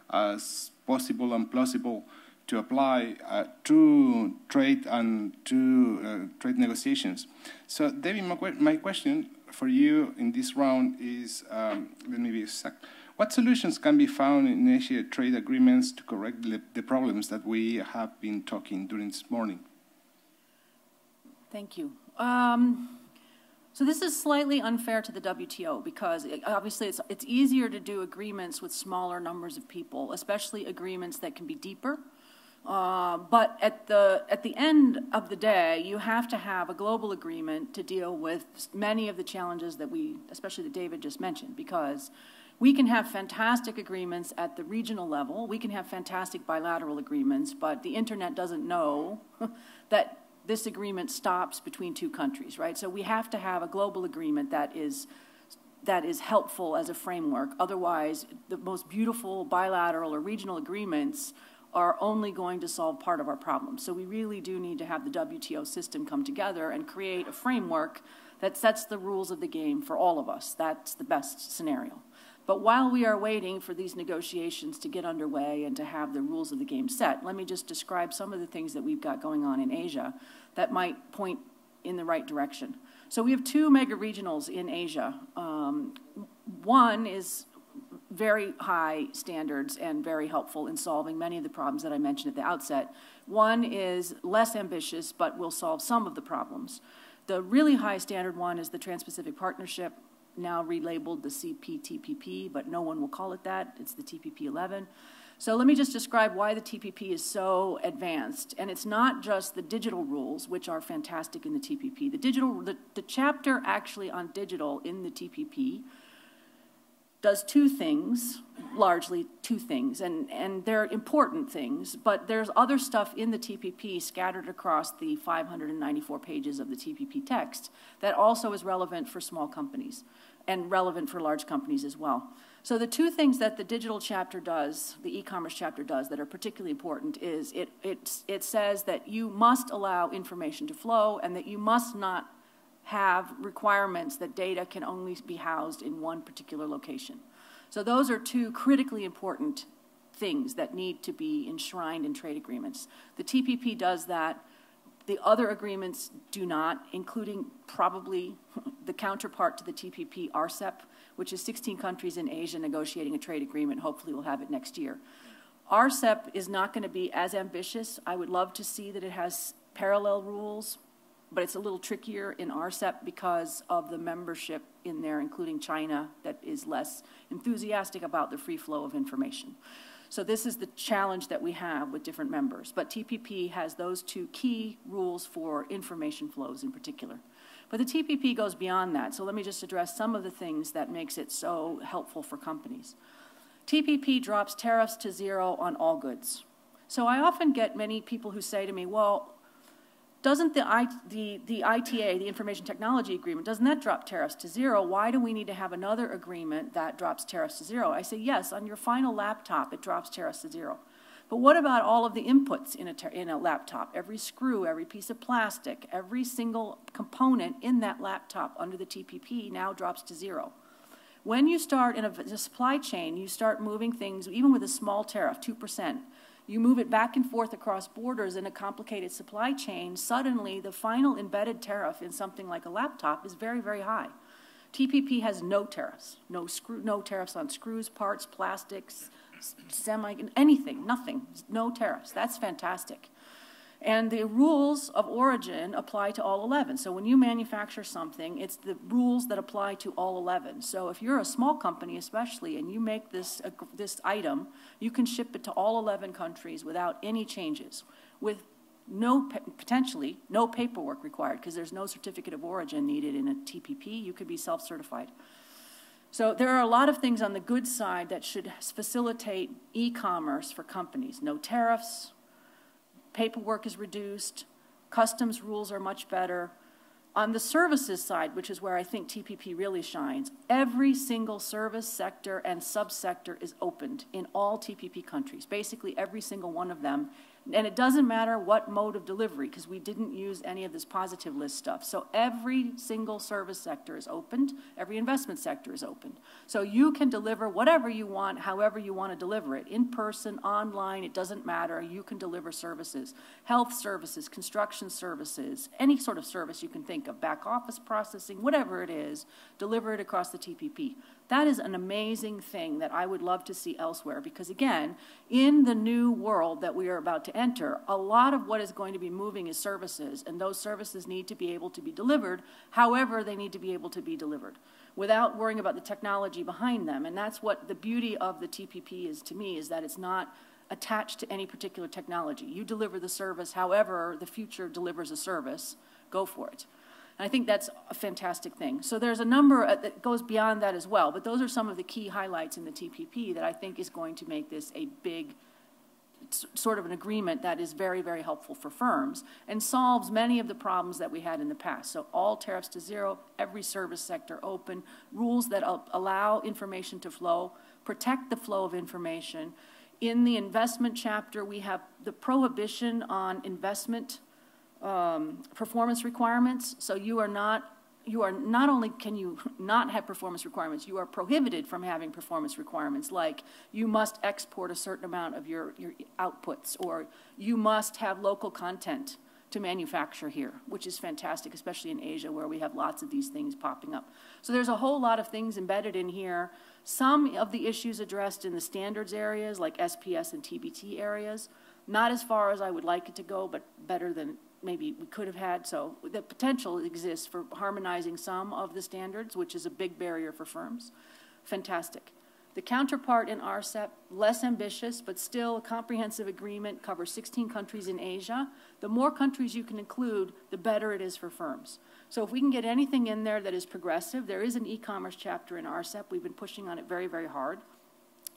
as possible and plausible to apply to trade and to trade negotiations. So, David, my question for you in this round is, let me be exact. What solutions can be found in negotiated trade agreements to correct the problems that we have been talking during this morning? Thank you. So this is slightly unfair to the WTO because obviously it's easier to do agreements with smaller numbers of people, especially agreements that can be deeper. But at the end of the day, you have to have a global agreement to deal with many of the challenges that especially that David just mentioned, because we can have fantastic agreements at the regional level. We can have fantastic bilateral agreements, but the internet doesn't know that this agreement stops between two countries, right? So we have to have a global agreement that is helpful as a framework. Otherwise, the most beautiful bilateral or regional agreements are only going to solve part of our problems. So we really do need to have the WTO system come together and create a framework that sets the rules of the game for all of us. That's the best scenario. But while we are waiting for these negotiations to get underway and to have the rules of the game set, let me just describe some of the things that we've got going on in Asia that might point in the right direction. So we have two mega regionals in Asia. One is very high standards and very helpful in solving many of the problems that I mentioned at the outset. One is less ambitious, but will solve some of the problems. The really high standard one is the Trans-Pacific Partnership, now relabeled the CPTPP, but no one will call it that. It's the TPP-11. So let me just describe why the TPP is so advanced. And it's not just the digital rules, which are fantastic in the TPP. The chapter actually on digital in the TPP does two things, largely two things, and they're important things, but there's other stuff in the TPP scattered across the 594 pages of the TPP text that also is relevant for small companies and relevant for large companies as well. So the two things that the digital chapter does, the e-commerce chapter does, that are particularly important is it says that you must allow information to flow and that you must not have requirements that data can only be housed in one particular location. So those are two critically important things that need to be enshrined in trade agreements. The TPP does that. The other agreements do not, including probably the counterpart to the TPP, RCEP, which is 16 countries in Asia negotiating a trade agreement. Hopefully we'll have it next year. RCEP is not going to be as ambitious. I would love to see that it has parallel rules, but it's a little trickier in RCEP because of the membership in there, including China, that is less enthusiastic about the free flow of information. So this is the challenge that we have with different members. But TPP has those two key rules for information flows in particular. But the TPP goes beyond that. So let me just address some of the things that makes it so helpful for companies. TPP drops tariffs to 0 on all goods. So I often get many people who say to me, well, doesn't the ITA, the Information Technology Agreement, doesn't that drop tariffs to 0? Why do we need to have another agreement that drops tariffs to 0? I say, yes, on your final laptop, it drops tariffs to 0. But what about all of the inputs in a laptop? Every screw, every piece of plastic, every single component in that laptop under the TPP now drops to 0. When you start in a supply chain, you start moving things, even with a small tariff, 2%. You move it back and forth across borders in a complicated supply chain, suddenly the final embedded tariff in something like a laptop is very, very high. TPP has no tariffs, no tariffs on screws, parts, plastics, anything, nothing, no tariffs. That's fantastic. And the rules of origin apply to all 11. So when you manufacture something, it's the rules that apply to all 11. So if you're a small company especially and you make this item, you can ship it to all 11 countries without any changes, with potentially no paperwork required, because there's no certificate of origin needed in a TPP. You could be self-certified. So there are a lot of things on the goods side that should facilitate e-commerce for companies. No tariffs. Paperwork is reduced, customs rules are much better. On the services side, which is where I think TPP really shines, every single service sector and subsector is opened in all TPP countries, basically every single one of them. And it doesn't matter what mode of delivery, because we didn't use any of this positive list stuff. So every single service sector is opened, every investment sector is opened. So you can deliver whatever you want, however you want to deliver it. In person, online, it doesn't matter. You can deliver services, health services, construction services, any sort of service you can think of, back office processing, whatever it is, deliver it across the TPP. That is an amazing thing that I would love to see elsewhere, because again, in the new world that we are about to enter, a lot of what is going to be moving is services, and those services need to be able to be delivered however they need to be able to be delivered, without worrying about the technology behind them. And that's what the beauty of the TPP is to me, is that it's not attached to any particular technology. You deliver the service however the future delivers a service, go for it. And I think that's a fantastic thing. So there's a number that goes beyond that as well, but those are some of the key highlights in the TPP that I think is going to make this a big sort of an agreement that is very, very helpful for firms and solves many of the problems that we had in the past. So all tariffs to 0, every service sector open, rules that allow information to flow, protect the flow of information. In the investment chapter, we have the prohibition on investment performance requirements. So you are not only can you not have performance requirements, you are prohibited from having performance requirements, like you must export a certain amount of your outputs, or you must have local content to manufacture here, which is fantastic, especially in Asia where we have lots of these things popping up. So there's a whole lot of things embedded in here. Some of the issues addressed in the standards areas, like SPS and TBT areas, not as far as I would like it to go, but better than maybe we could have had. So the potential exists for harmonizing some of the standards, which is a big barrier for firms. Fantastic. The counterpart in RCEP, less ambitious, but still a comprehensive agreement, covers 16 countries in Asia. The more countries you can include, the better it is for firms. So if we can get anything in there that is progressive, there is an e-commerce chapter in RCEP. We've been pushing on it very, very hard.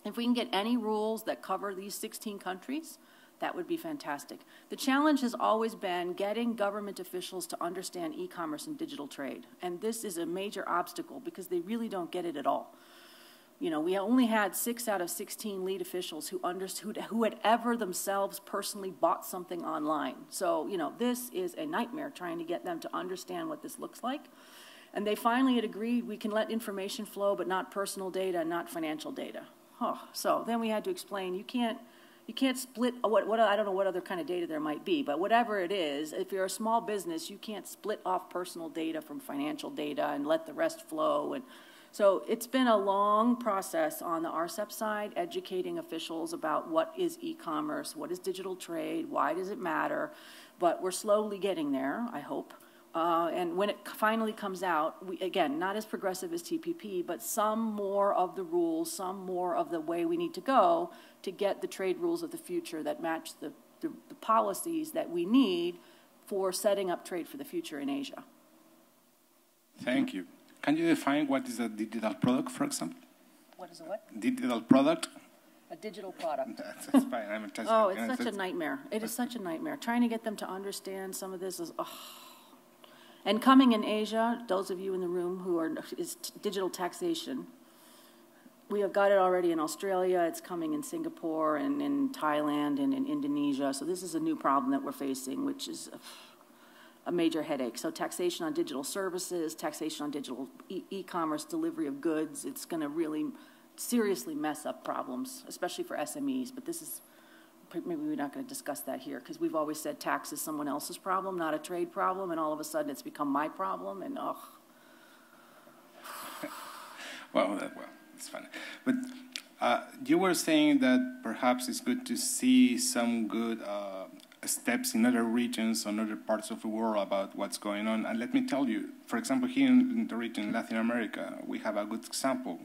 If we can get any rules that cover these 16 countries, that would be fantastic. The challenge has always been getting government officials to understand e-commerce and digital trade. And this is a major obstacle because they really don't get it at all. You know, we only had 6 out of 16 lead officials who understood, who had ever themselves personally bought something online. So, you know, this is a nightmare trying to get them to understand what this looks like. And they finally had agreed we can let information flow, but not personal data, not financial data. Oh, so then we had to explain you can't You can't split, I don't know what other kind of data there might be, but whatever it is, if you're a small business, you can't split off personal data from financial data and let the rest flow. And so it's been a long process on the RCEP side, educating officials about what is e-commerce, what is digital trade, why does it matter, but we're slowly getting there, I hope. And when it finally comes out, again, not as progressive as TPP, but some more of the rules, some more of the way we need to go to get the trade rules of the future that match the policies that we need for setting up trade for the future in Asia. Thank you. Can you define what is a digital product, for example? What is a what? Digital product? A digital product. That's fine. I'm just, oh, it's such a nightmare. It is such a nightmare. Trying to get them to understand some of this is, oh. And coming in Asia, those of you in the room who are, is digital taxation. We have got it already in Australia. It's coming in Singapore and in Thailand and in Indonesia. So this is a new problem that we're facing, which is a major headache. So taxation on digital services, taxation on digital e-commerce, delivery of goods. It's going to really seriously mess up problems, especially for SMEs. But this is, maybe we're not going to discuss that here because we've always said tax is someone else's problem, not a trade problem, and all of a sudden it's become my problem, and ugh. Well, it's funny. But you were saying that perhaps it's good to see some good steps in other regions, on other parts of the world about what's going on. And let me tell you, for example, here in the region, Latin America, we have a good example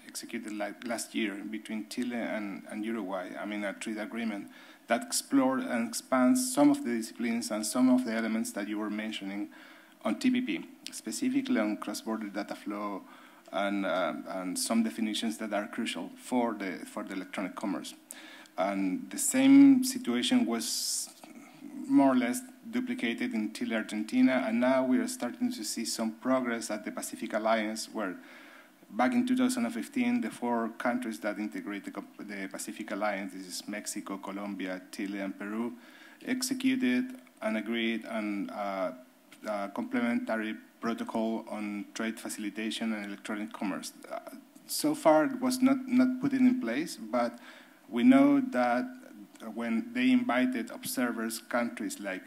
executed like last year between Chile and Uruguay. I mean, a trade agreement that explored and expands some of the disciplines and some of the elements that you were mentioning on TPP, specifically on cross-border data flow and some definitions that are crucial for the electronic commerce. And the same situation was more or less duplicated in Chile, Argentina, and now we are starting to see some progress at the Pacific Alliance, where back in 2015, the 4 countries that integrate the Pacific Alliance, this is Mexico, Colombia, Chile, and Peru, executed and agreed on a complementary protocol on trade facilitation and electronic commerce. So far, it was not put in place, but we know that when they invited observers, countries like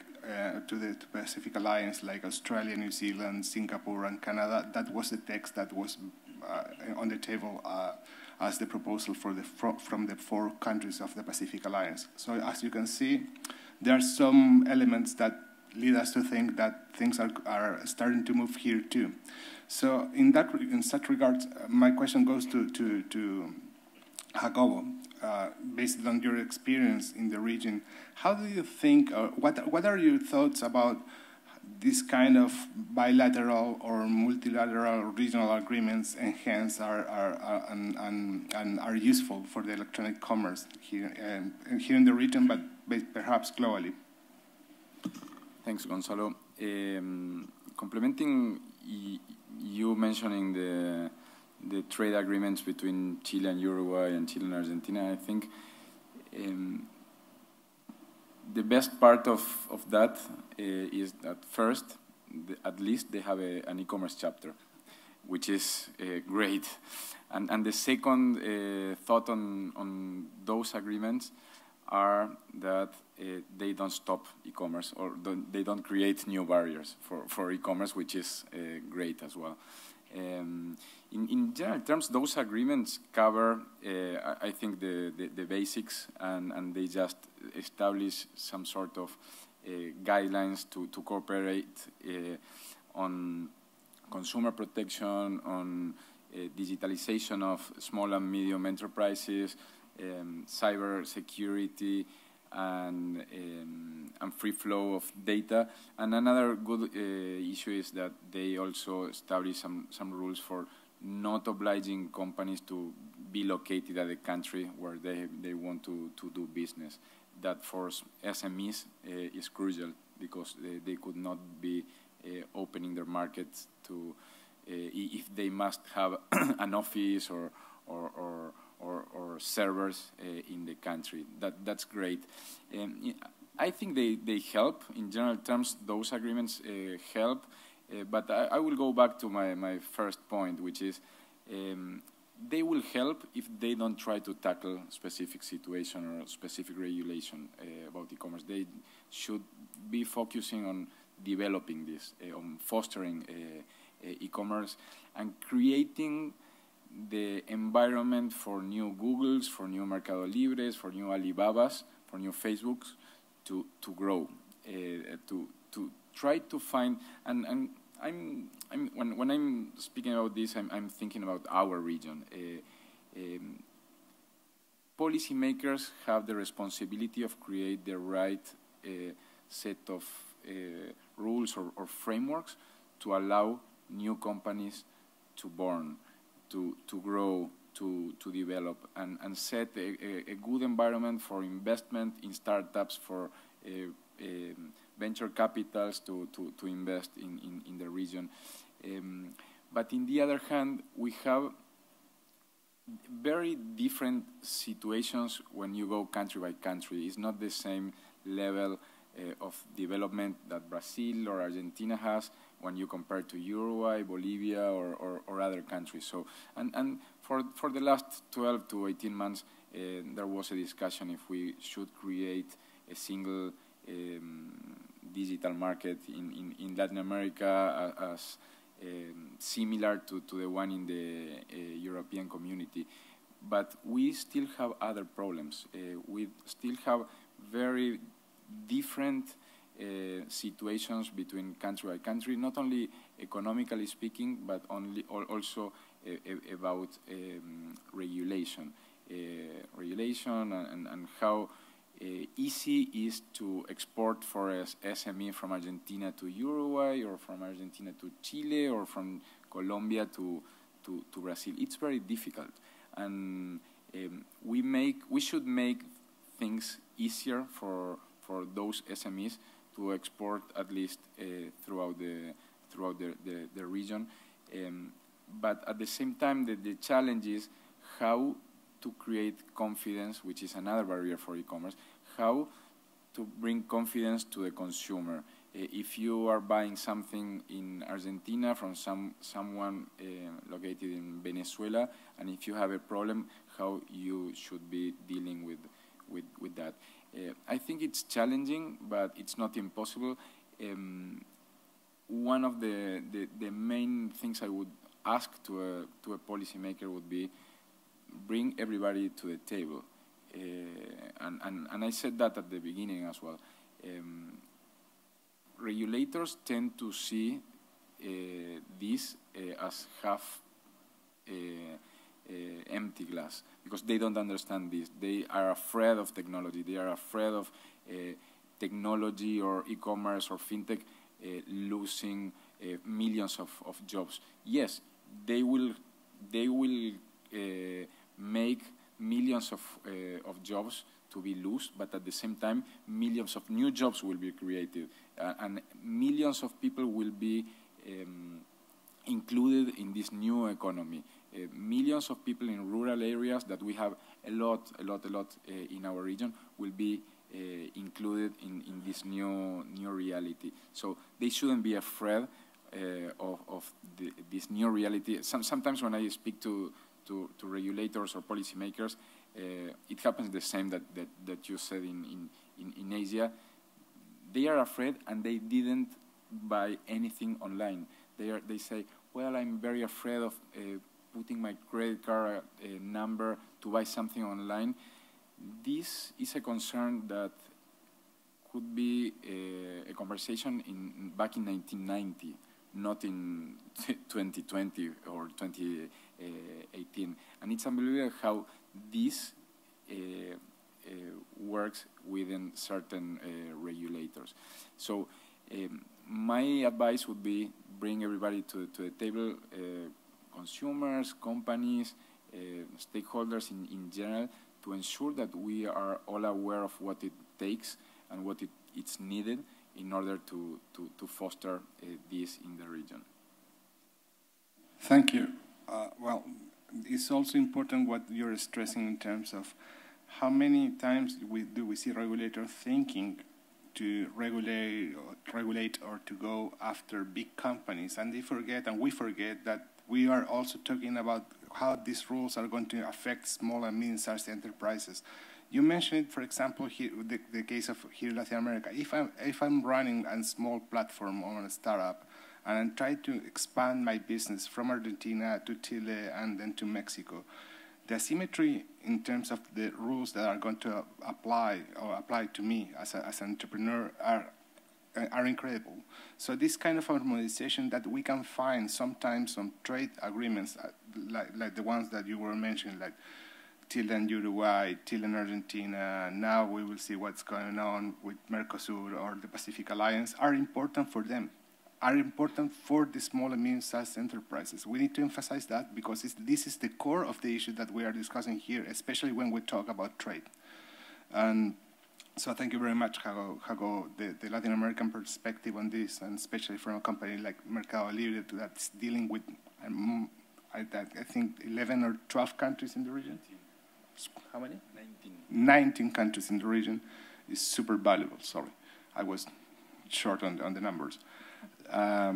to the Pacific Alliance, like Australia, New Zealand, Singapore, and Canada, that was the text that was on the table as the proposal from the 4 countries of the Pacific Alliance. So as you can see, there are some elements that lead us to think that things are starting to move here too. So in such regards, my question goes to Jacobo. Based on your experience in the region, how do you think, what are your thoughts about this kind of bilateral or multilateral regional agreements enhance and are useful for the electronic commerce here in the region, but perhaps globally? Thanks, Gonzalo. Complementing you mentioning the trade agreements between Chile and Uruguay and Chile and Argentina, I think the best part of that is that first, at least they have an e-commerce chapter, which is great. And the second thought on those agreements are that they don't stop e-commerce, or they don't create new barriers for e-commerce, which is great as well. In general terms, those agreements cover, I think, the basics, and they just establish some sort of guidelines to cooperate on consumer protection, on digitalization of small and medium enterprises, cyber security, and free flow of data. And another good issue is that they also establish some rules for not obliging companies to be located at the country where they want to do business. That for SMEs is crucial, because they could not be opening their markets to if they must have an office or servers in the country. That's great. I think they help. In general terms, those agreements help. But I will go back to my first point, which is they will help if they don't try to tackle specific situation or specific regulation about e-commerce. They should be focusing on developing this, on fostering e-commerce and creating the environment for new Googles, for new Mercado Libres, for new Alibabas, for new Facebooks to grow, to try to find, and when I'm speaking about this, I'm thinking about our region. Policymakers have the responsibility of create the right set of rules or frameworks to allow new companies to born, to grow, to develop, and set a good environment for investment in startups, for venture capitals to invest in the region. But in the other hand, we have very different situations when you go country by country. It's not the same level of development that Brazil or Argentina has when you compare to Uruguay, Bolivia, or other countries. So, and for the last 12 to 18 months, there was a discussion if we should create a single digital market in Latin America as similar to the one in the European community. But we still have other problems. We still have very different situations between country by country, not only economically speaking, but also about regulation. Regulation and how easy is to export for SME from Argentina to Uruguay, or from Argentina to Chile, or from Colombia to Brazil. It's very difficult, and we should make things easier for those SMEs to export, at least throughout the region. But at the same time, the challenge is how to create confidence, which is another barrier for e-commerce, how to bring confidence to the consumer. If you are buying something in Argentina from someone located in Venezuela, and if you have a problem, how you should be dealing with that. I think it's challenging, but it's not impossible. One of the main things I would ask to a policymaker would be bring everybody to the table. And I said that at the beginning as well. Regulators tend to see this as half empty glass, because they don't understand this. They are afraid of technology. They are afraid of technology or e-commerce or fintech losing millions of jobs. Yes, they will make millions of jobs to be lost, but at the same time, millions of new jobs will be created, and millions of people will be included in this new economy. Millions of people in rural areas that we have a lot in our region will be included in this new reality. So they shouldn't be afraid of this new reality. Sometimes when I speak to regulators or policymakers, it happens the same that you said in Asia. They are afraid, and they didn't buy anything online. They say, well, I'm very afraid of putting my credit card number to buy something online. This is a concern that could be a conversation back in 1990, not in 2020 or 2018. And it's unbelievable how this works within certain regulators. So my advice would be bring everybody to the table, consumers, companies, stakeholders in general, to ensure that we are all aware of what it takes and what it's needed in order to foster this in the region. Thank you. Well, it's also important what you're stressing in terms of how many times do we see regulators thinking to regulate or to go after big companies, and they forget, and we forget, that we are also talking about how these rules are going to affect small and medium-sized enterprises. You mentioned, for example, here, the case of here in Latin America. If I'm running a small platform on a startup, and I'm trying to expand my business from Argentina to Chile and then to Mexico, the asymmetry in terms of the rules that are going to apply to me as an entrepreneur are incredible. So this kind of harmonization that we can find sometimes on trade agreements, like the ones that you were mentioning, like Chile and Uruguay, Chile and Argentina, now we will see what's going on with Mercosur or the Pacific Alliance, are important for them, are important for the small and medium-sized enterprises. We need to emphasize that because this is the core of the issue that we are discussing here, especially when we talk about trade. And so thank you very much, Jacobo, the Latin American perspective on this, and especially from a company like Mercado Libre that's dealing with, I think, 11 or 12 countries in the region. How many? 19 countries in the region is super valuable. Sorry, I was short on the numbers. But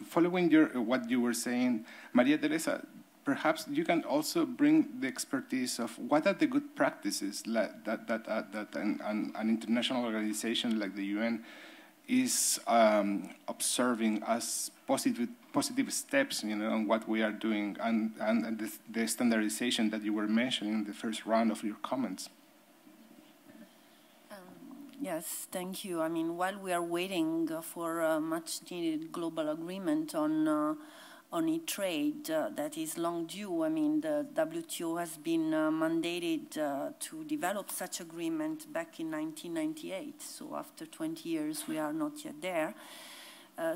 following what you were saying, Maria-Teresa, perhaps you can also bring the expertise of what are the good practices that an international organization like the UN is observing as positive steps, on what we are doing, and the standardization that you were mentioning in the first round of your comments. Yes, thank you. I mean, while we are waiting for a much-needed global agreement on e-trade that is long due, I mean, the WTO has been mandated to develop such agreement back in 1998. So after 20 years, we are not yet there.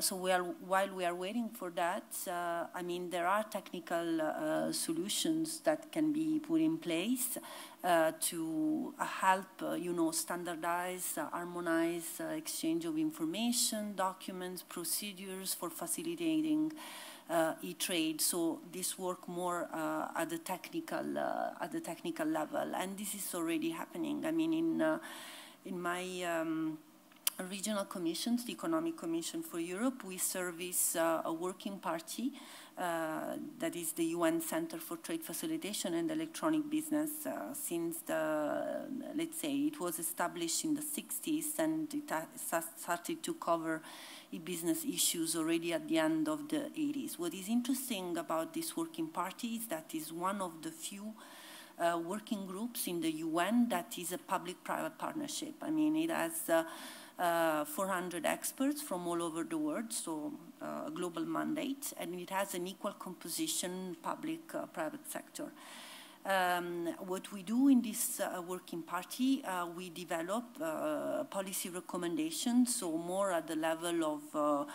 So while we are waiting for that, I mean, there are technical solutions that can be put in place to help, standardize, harmonize exchange of information, documents, procedures for facilitating e-trade. So this work more at the technical level, and this is already happening. I mean, in my regional commissions, the Economic Commission for Europe, we service a working party that is the UN Center for Trade Facilitation and Electronic Business since let's say, it was established in the 60s, and it started to cover e-business issues already at the end of the 80s. What is interesting about this working party is that it's one of the few working groups in the UN that is a public-private partnership. I mean, it has 400 experts from all over the world, so a global mandate, and it has an equal composition, public-private sector. What we do in this working party, we develop policy recommendations, so more at the level of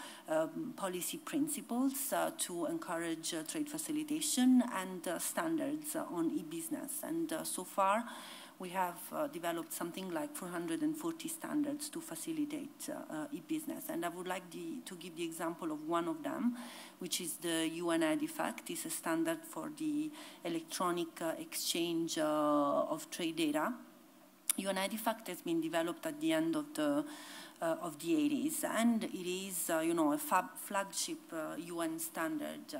policy principles to encourage trade facilitation and standards on e-business. And so far, we have developed something like 440 standards to facilitate e-business. And I would like to give the example of one of them, which is the UN EDIFACT. It's a standard for the electronic exchange of trade data. UN EDIFACT has been developed at the end of the 80s, and it is, a flagship UN standard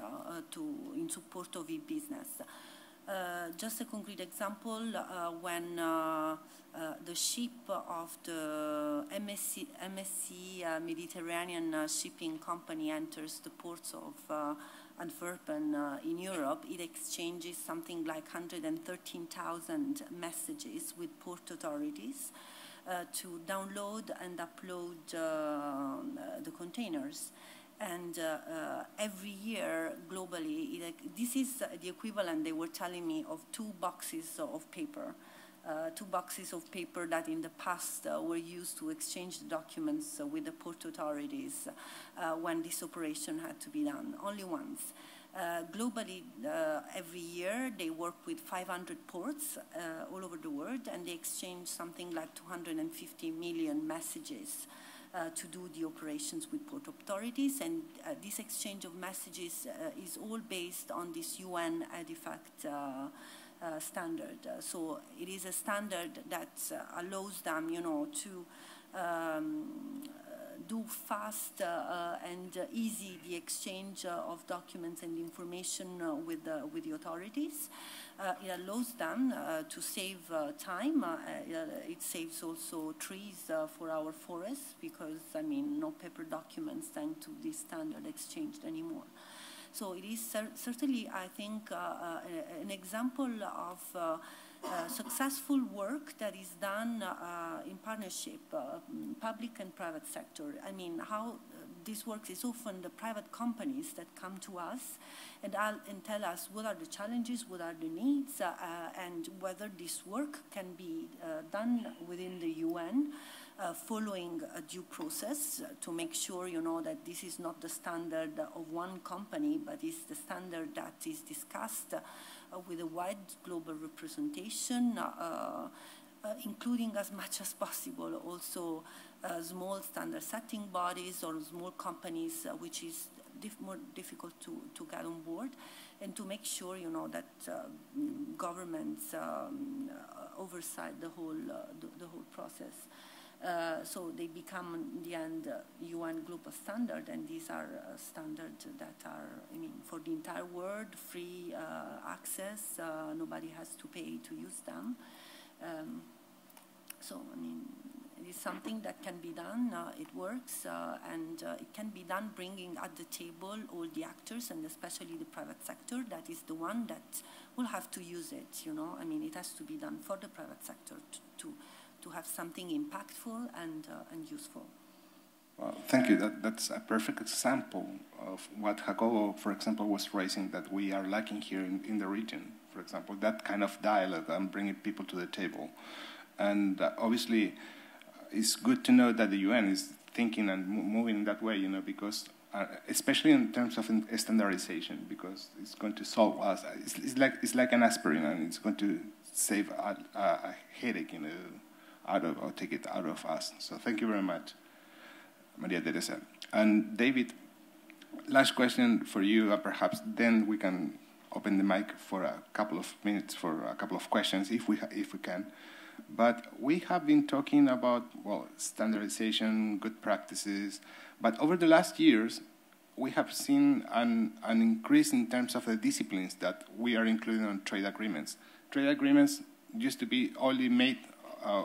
in support of e-business. Just a concrete example, when the ship of the MSC Mediterranean Shipping Company enters the ports of Antwerp in Europe, it exchanges something like 113,000 messages with port authorities to download and upload the containers. And every year, globally, this is the equivalent, they were telling me, of 2 boxes of paper. 2 boxes of paper that in the past were used to exchange the documents with the port authorities when this operation had to be done, only once. Globally, every year, they work with 500 ports all over the world, and they exchange something like 250 million messages to do the operations with port authorities, and this exchange of messages is all based on this UN EDIFACT standard. So it is a standard that allows them, do fast and easy the exchange of documents and information with the authorities. It allows them to save time. It saves also trees for our forests because, I mean, no paper documents thanks to this standard exchanged anymore. So it is certainly, I think, an example of successful work that is done in partnership, public and private sector. I mean, how this works is often the private companies that come to us and tell us what are the challenges, what are the needs, and whether this work can be done within the UN. Following a due process to make sure, you know, that this is not the standard of one company, but is the standard that is discussed with a wide global representation, including as much as possible also small standard setting bodies or small companies, which is more difficult to get on board, and to make sure, you know, that governments oversight the whole process. So they become, in the end, UN global standard, and these are standards that are, I mean, for the entire world, free access, nobody has to pay to use them. So, I mean, it is something that can be done, it works, and it can be done bringing at the table all the actors, and especially the private sector, that is the one that will have to use it, you know. I mean, it has to be done for the private sector to have something impactful and useful. Well, thank you. That's a perfect example of what Jacobo, for example, was raising that we are lacking here in the region. For example, that kind of dialogue and bringing people to the table. And obviously, it's good to know that the UN is thinking and moving that way, you know, because especially in terms of standardization, because it's going to solve us. It's like an aspirin, and it's going to save a headache, you know, or take it out of us. So thank you very much, Maria-Teresa. And David, last question for you, perhaps then we can open the mic for a couple of minutes for a couple of questions, if we can. But we have been talking about, well, standardization, good practices, but over the last years, we have seen an increase in terms of the disciplines that we are including on trade agreements. Trade agreements used to be only made,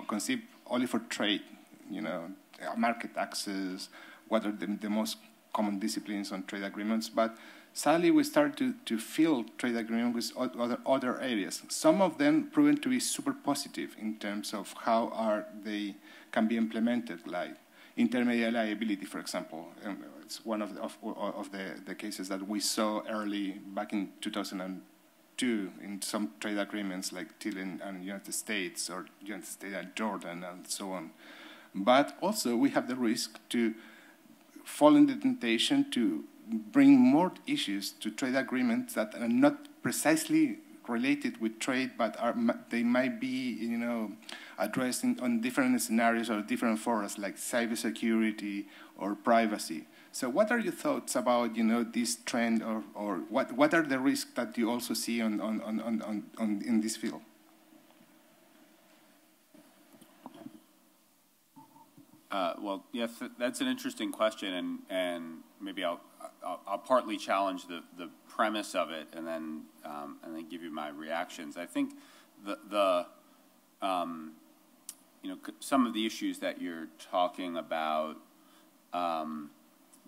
conceived only for trade, you know, market access, what are the most common disciplines on trade agreements, but sadly we start to fill trade agreements with other areas. Some of them proven to be super positive in terms of how they can be implemented, like intermediate liability, for example. It's one of the cases that we saw early back in 2002 in some trade agreements like Chile and United States, or United States and Jordan, and so on. But also we have the risk to fall in the temptation to bring more issues to trade agreements that are not precisely related with trade, but they might be, you know, addressed on different scenarios or different forums, like cybersecurity or privacy. So what are your thoughts about, you know, this trend, or what are the risks that you also see in this field? Well, yes, that's an interesting question, and maybe I'll partly challenge the premise of it, and then give you my reactions. I think you know, some of the issues that you're talking about,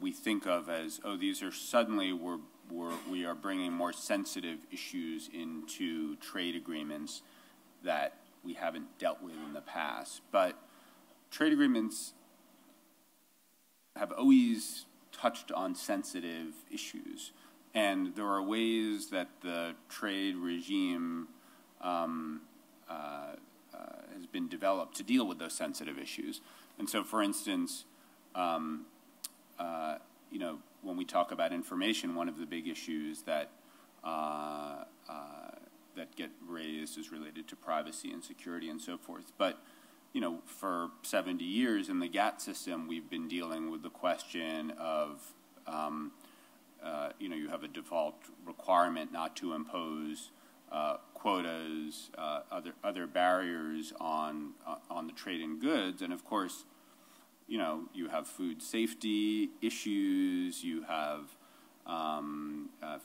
we think of as, oh, these are suddenly we are bringing more sensitive issues into trade agreements that we haven't dealt with in the past. But trade agreements have always touched on sensitive issues, and there are ways that the trade regime has been developed to deal with those sensitive issues. And so, for instance, you know, when we talk about information, one of the big issues that that get raised is related to privacy and security and so forth. But you know, for 70 years in the GATT system, we've been dealing with the question of, you know, you have a default requirement not to impose quotas, other barriers on the trade in goods, and of course, you know, you have food safety issues, you have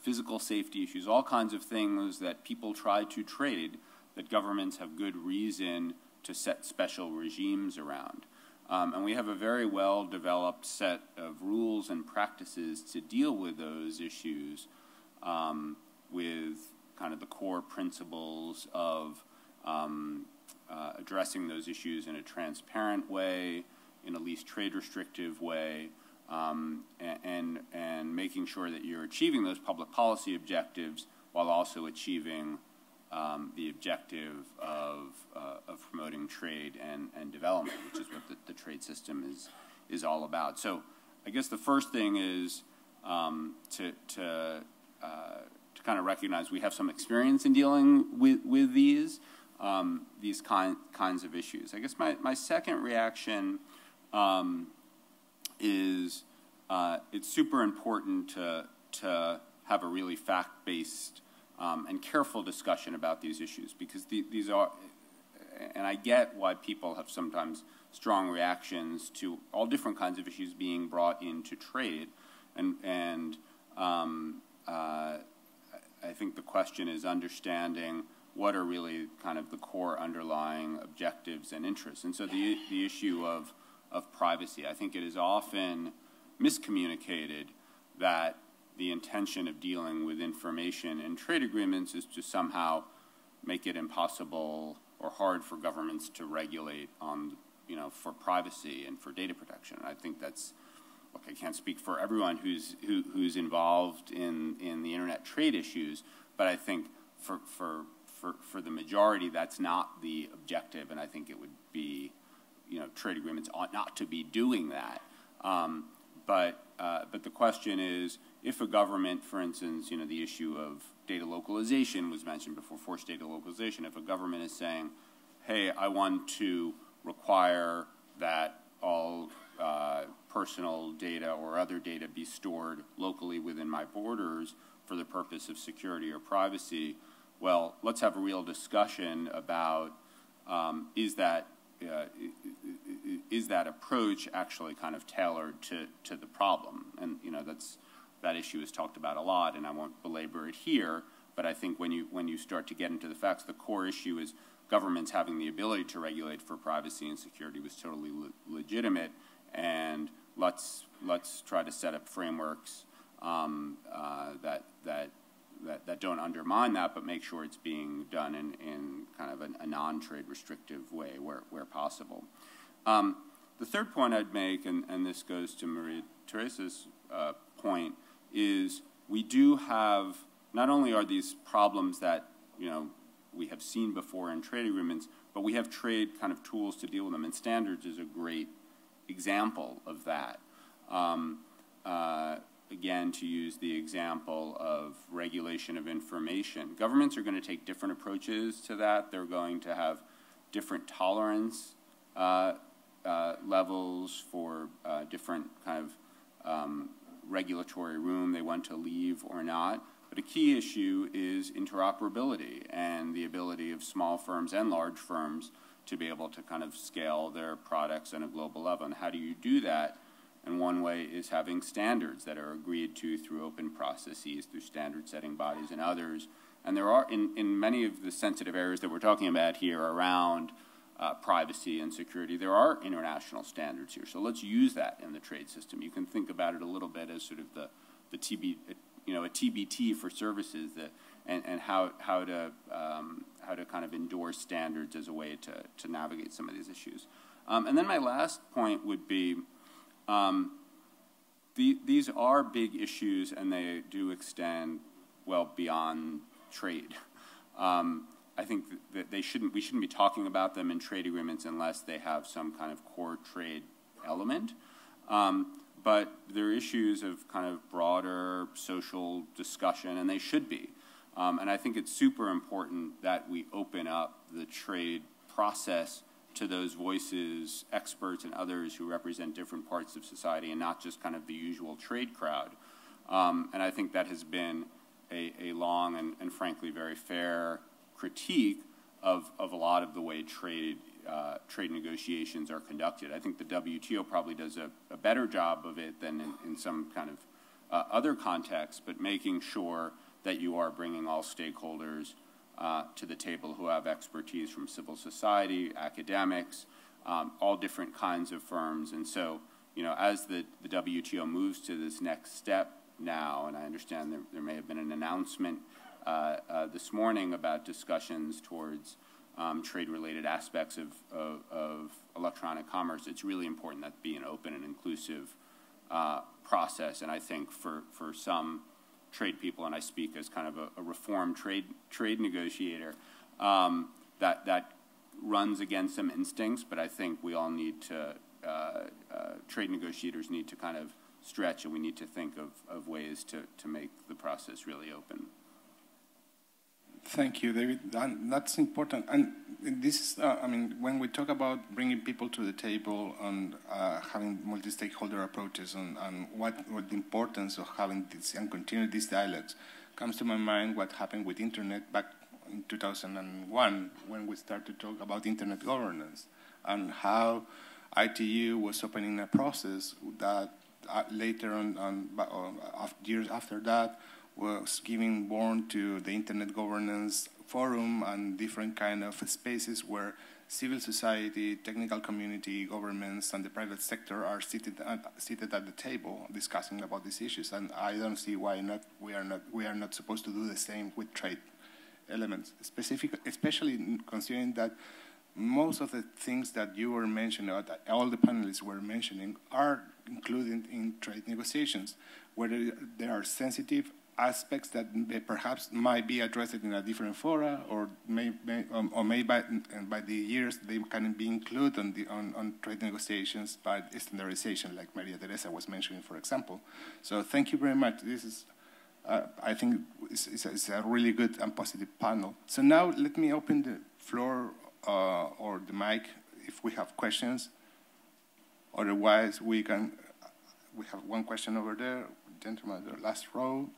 physical safety issues, all kinds of things that people try to trade that governments have good reason to set special regimes around. And we have a very well-developed set of rules and practices to deal with those issues with kind of the core principles of addressing those issues in a transparent way, in a least trade restrictive way, and making sure that you're achieving those public policy objectives while also achieving the objective of promoting trade and development, which is what the trade system is all about. So I guess the first thing is to kind of recognize we have some experience in dealing with these kinds of issues. I guess my second reaction is it's super important to have a really fact-based and careful discussion about these issues, because these are, and I get why people have sometimes strong reactions to all different kinds of issues being brought into trade, and I think the question is understanding what are really kind of the core underlying objectives and interests. And so the issue of privacy, I think it is often miscommunicated that the intention of dealing with information in trade agreements is to somehow make it impossible or hard for governments to regulate on, you know, for privacy and for data protection. And I think that's, look, I can't speak for everyone who's involved in the internet trade issues, but I think for the majority, that's not the objective, and I think it would be, you know, trade agreements ought not to be doing that. But the question is, if a government, for instance, you know, the issue of data localization was mentioned before, forced data localization. If a government is saying, hey, I want to require that all personal data or other data be stored locally within my borders for the purpose of security or privacy, well, let's have a real discussion about is that approach actually kind of tailored to the problem? And, you know, that issue is talked about a lot, and I won't belabor it here, but I think when you start to get into the facts, the core issue is governments having the ability to regulate for privacy and security was totally legitimate, and let's try to set up frameworks that don't undermine that, but make sure it's being done in kind of a non-trade restrictive way where possible. The third point I'd make, and this goes to Maria-Teresa's point, is we do have, not only are these problems that, you know, we have seen before in trade agreements, but we have trade kind of tools to deal with them, and standards is a great example of that. Again, to use the example of regulation of information, governments are going to take different approaches to that. They're going to have different tolerance levels for different kind of regulatory room they want to leave or not. But a key issue is interoperability and the ability of small firms and large firms to be able to kind of scale their products on a global level. And how do you do that? And one way is having standards that are agreed to through open processes, through standard setting bodies and others. And there are, in many of the sensitive areas that we're talking about here around privacy and security, there are international standards here. So let's use that in the trade system. You can think about it a little bit as sort of the a TBT for services, and how to kind of endorse standards as a way to navigate some of these issues. And then my last point would be, these are big issues, and they do extend well beyond trade. I think that we shouldn't be talking about them in trade agreements unless they have some kind of core trade element. But they're issues of kind of broader social discussion, and they should be. And I think it's super important that we open up the trade process to those voices, experts and others who represent different parts of society, and not just kind of the usual trade crowd. And I think that has been a long and frankly very fair critique of a lot of the way trade trade negotiations are conducted. I think the WTO probably does a better job of it than in some kind of other contexts, but making sure that you are bringing all stakeholders to the table who have expertise from civil society, academics, all different kinds of firms. And so, you know, as the WTO moves to this next step now, and I understand there may have been an announcement this morning about discussions towards trade-related aspects of electronic commerce, it's really important that be an open and inclusive process. And I think for some trade people, and I speak as kind of a reformed trade negotiator, that runs against some instincts, but I think we all need to, trade negotiators need to kind of stretch, and we need to think of ways to make the process really open. Thank you, David. That's important. And this, I mean, when we talk about bringing people to the table and having multi-stakeholder approaches and what the importance of having this and continue these dialogues, comes to my mind what happened with Internet back in 2001 when we started to talk about Internet governance and how ITU was opening a process that later on years after that, was giving born to the Internet Governance Forum and different kind of spaces where civil society, technical community, governments, and the private sector are seated at the table discussing about these issues. And I don't see why not we are not supposed to do the same with trade elements, especially considering that most of the things that you were mentioning, or that all the panelists were mentioning, are included in trade negotiations, where there are sensitive aspects that perhaps might be addressed in a different fora, or may by the years they can be included on trade negotiations by standardization, like Maria-Teresa was mentioning, for example. So thank you very much. This is, I think, it's a really good and positive panel. So now let me open the floor or the mic if we have questions. Otherwise, we have one question over there, gentleman, the last row.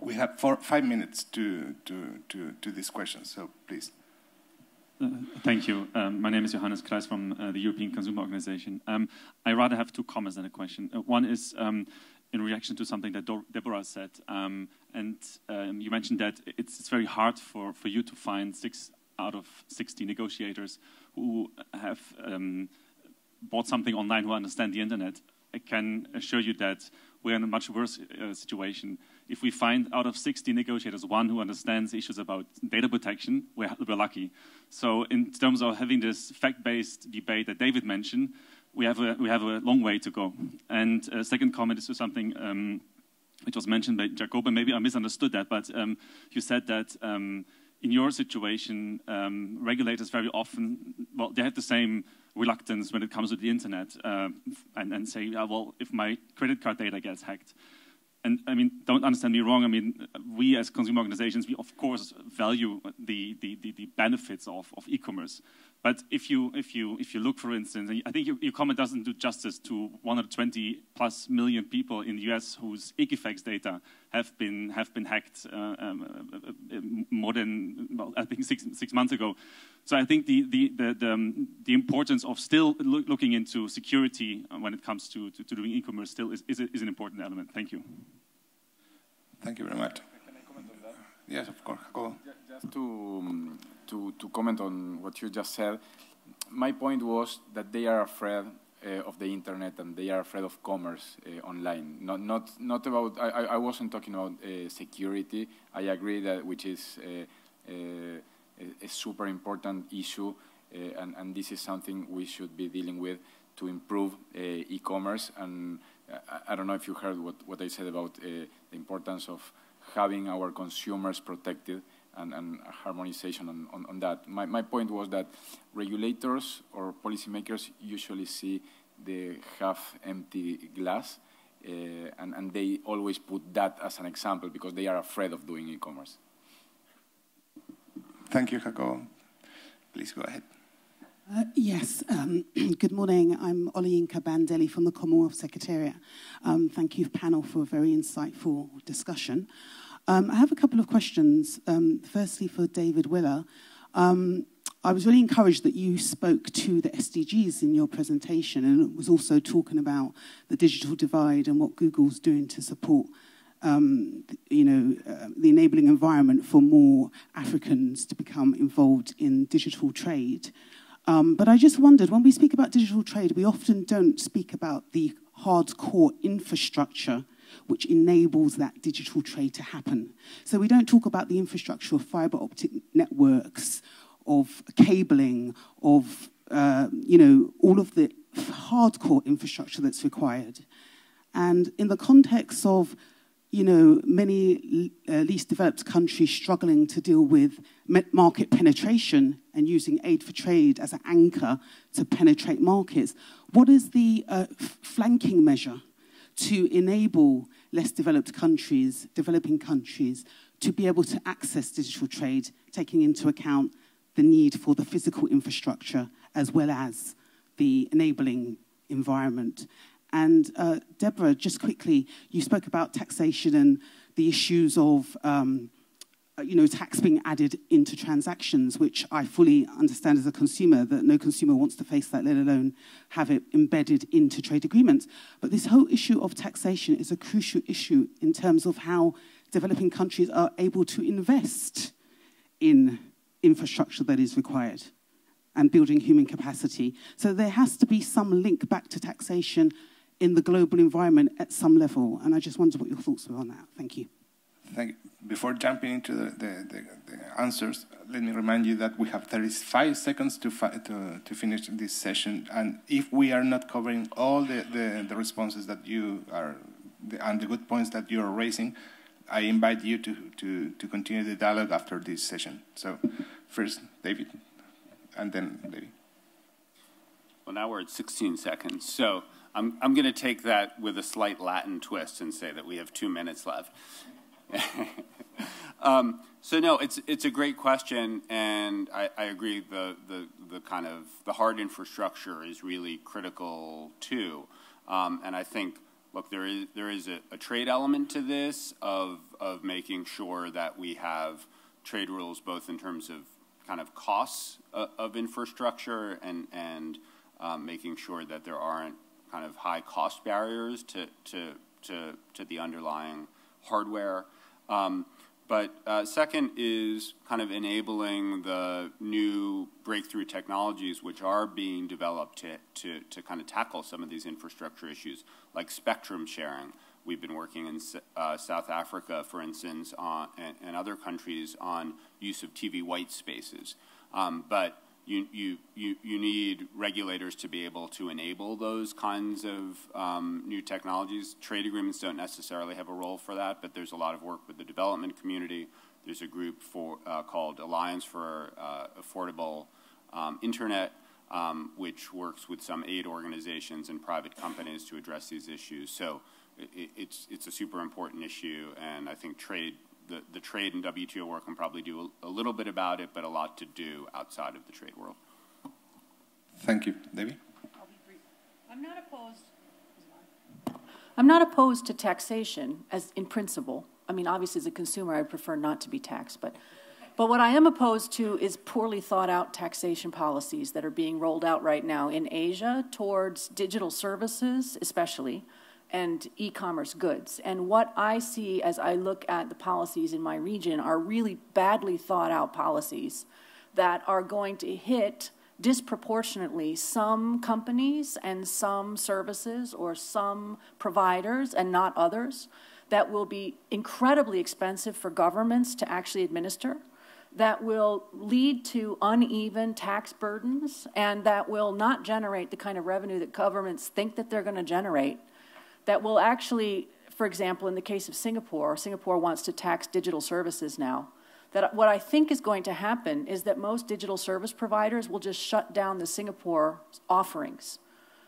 We have 5 minutes to this question, so please. Thank you. My name is Johannes Kreis from the European Consumer Organization. I rather have two comments than a question. One is in reaction to something that Deborah said, and you mentioned that it's very hard for you to find 6 out of 60 negotiators who have bought something online, who understand the internet. I can assure you that we're in a much worse situation. If we find out of 60 negotiators, one who understands issues about data protection, we're lucky. So in terms of having this fact-based debate that David mentioned, we have a long way to go. And second comment is to something which was mentioned by Jacobo. Maybe I misunderstood that, but you said that in your situation, regulators very often, well, they have the same reluctance when it comes to the internet and say, well, if my credit card data gets hacked. And I mean, don't understand me wrong. I mean, we as consumer organizations, we of course value the benefits of e-commerce. But if you look, for instance, and I think your comment doesn't do justice to 120+ million people in the US whose Equifax data have been hacked more than, well, I think six months ago. So I think the importance of still looking into security when it comes to doing e-commerce still is an important element. Thank you. Thank you very much. Can I comment on that? Yes, of course. Go on. Just to comment on what you just said, my point was that they are afraid of the internet and they are afraid of commerce online. Not about. I wasn't talking about security. I agree that which is a super important issue, and this is something we should be dealing with to improve e-commerce. And I don't know if you heard what I said about the importance of having our consumers protected and harmonization on that. My point was that regulators or policymakers usually see the half-empty glass, and they always put that as an example because they are afraid of doing e-commerce. Thank you, Jacobo. Please go ahead. Yes, good morning. I'm Olayinka Bandeli from the Commonwealth Secretariat. Thank you, panel, for a very insightful discussion. I have a couple of questions. Firstly, for David Willer. I was really encouraged that you spoke to the SDGs in your presentation, and was also talking about the digital divide and what Google's doing to support, the enabling environment for more Africans to become involved in digital trade. But I just wondered, when we speak about digital trade, we often don't speak about the hardcore infrastructure which enables that digital trade to happen. So we don't talk about the infrastructure of fiber optic networks, of cabling, of all of the hardcore infrastructure that's required. And in the context of many least developed countries struggling to deal with market penetration and using aid for trade as an anchor to penetrate markets, what is the flanking measure to enable less developed countries, developing countries, to be able to access digital trade, taking into account the need for the physical infrastructure as well as the enabling environment? And Deborah, just quickly, you spoke about taxation and the issues of tax being added into transactions, which I fully understand as a consumer, that no consumer wants to face that, let alone have it embedded into trade agreements. But this whole issue of taxation is a crucial issue in terms of how developing countries are able to invest in infrastructure that is required and building human capacity. So there has to be some link back to taxation in the global environment at some level. And I just wondered what your thoughts were on that. Thank you. Thank you. Before jumping into the answers, let me remind you that we have 35 seconds to finish this session. And if we are not covering all the responses that you are, and the good points that you are raising, I invite you to continue the dialogue after this session. So first, David, and then Debbie. Well, now we're at 16 seconds. So I'm going to take that with a slight Latin twist and say that we have 2 minutes left. So no, it's a great question, and I agree. The kind of the hard infrastructure is really critical too, and I think, look, there is a trade element to this of making sure that we have trade rules both in terms of kind of costs of infrastructure and making sure that there aren't kind of high cost barriers to the underlying hardware. But second is kind of enabling the new breakthrough technologies which are being developed to kind of tackle some of these infrastructure issues, like spectrum sharing. We've been working in South Africa, for instance, and other countries on use of TV white spaces. But you need regulators to be able to enable those kinds of new technologies. Trade agreements don't necessarily have a role for that, but there's a lot of work with the development community. There's a group called Alliance for Affordable Internet, which works with some aid organizations and private companies to address these issues. So it's a super important issue, and I think the trade and WTO work can probably do a little bit about it, but a lot to do outside of the trade world. Thank you. Debbie? I'll be brief. I'm not opposed to taxation as in principle. I mean, obviously, as a consumer, I prefer not to be taxed. But what I am opposed to is poorly thought out taxation policies that are being rolled out right now in Asia towards digital services, especially, and e-commerce goods. And what I see as I look at the policies in my region are really badly thought out policies that are going to hit disproportionately some companies and some services or some providers and not others, that will be incredibly expensive for governments to actually administer, that will lead to uneven tax burdens, and that will not generate the kind of revenue that governments think that they're going to generate, that will actually, for example, in the case of Singapore wants to tax digital services now. That what I think is going to happen is that most digital service providers will just shut down the Singapore offerings.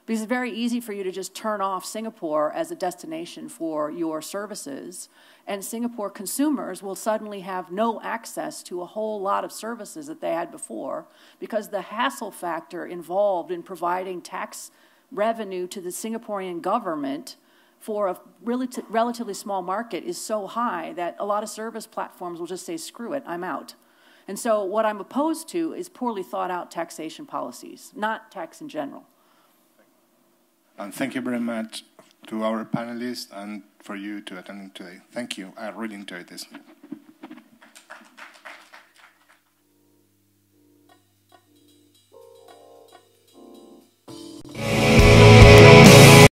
Because it's very easy for you to just turn off Singapore as a destination for your services, and Singapore consumers will suddenly have no access to a whole lot of services that they had before, because the hassle factor involved in providing tax revenue to the Singaporean government for a relatively small market is so high that a lot of service platforms will just say, screw it, I'm out. And so what I'm opposed to is poorly thought out taxation policies, not tax in general. And thank you very much to our panelists and for you to attending today. Thank you. I really enjoyed this.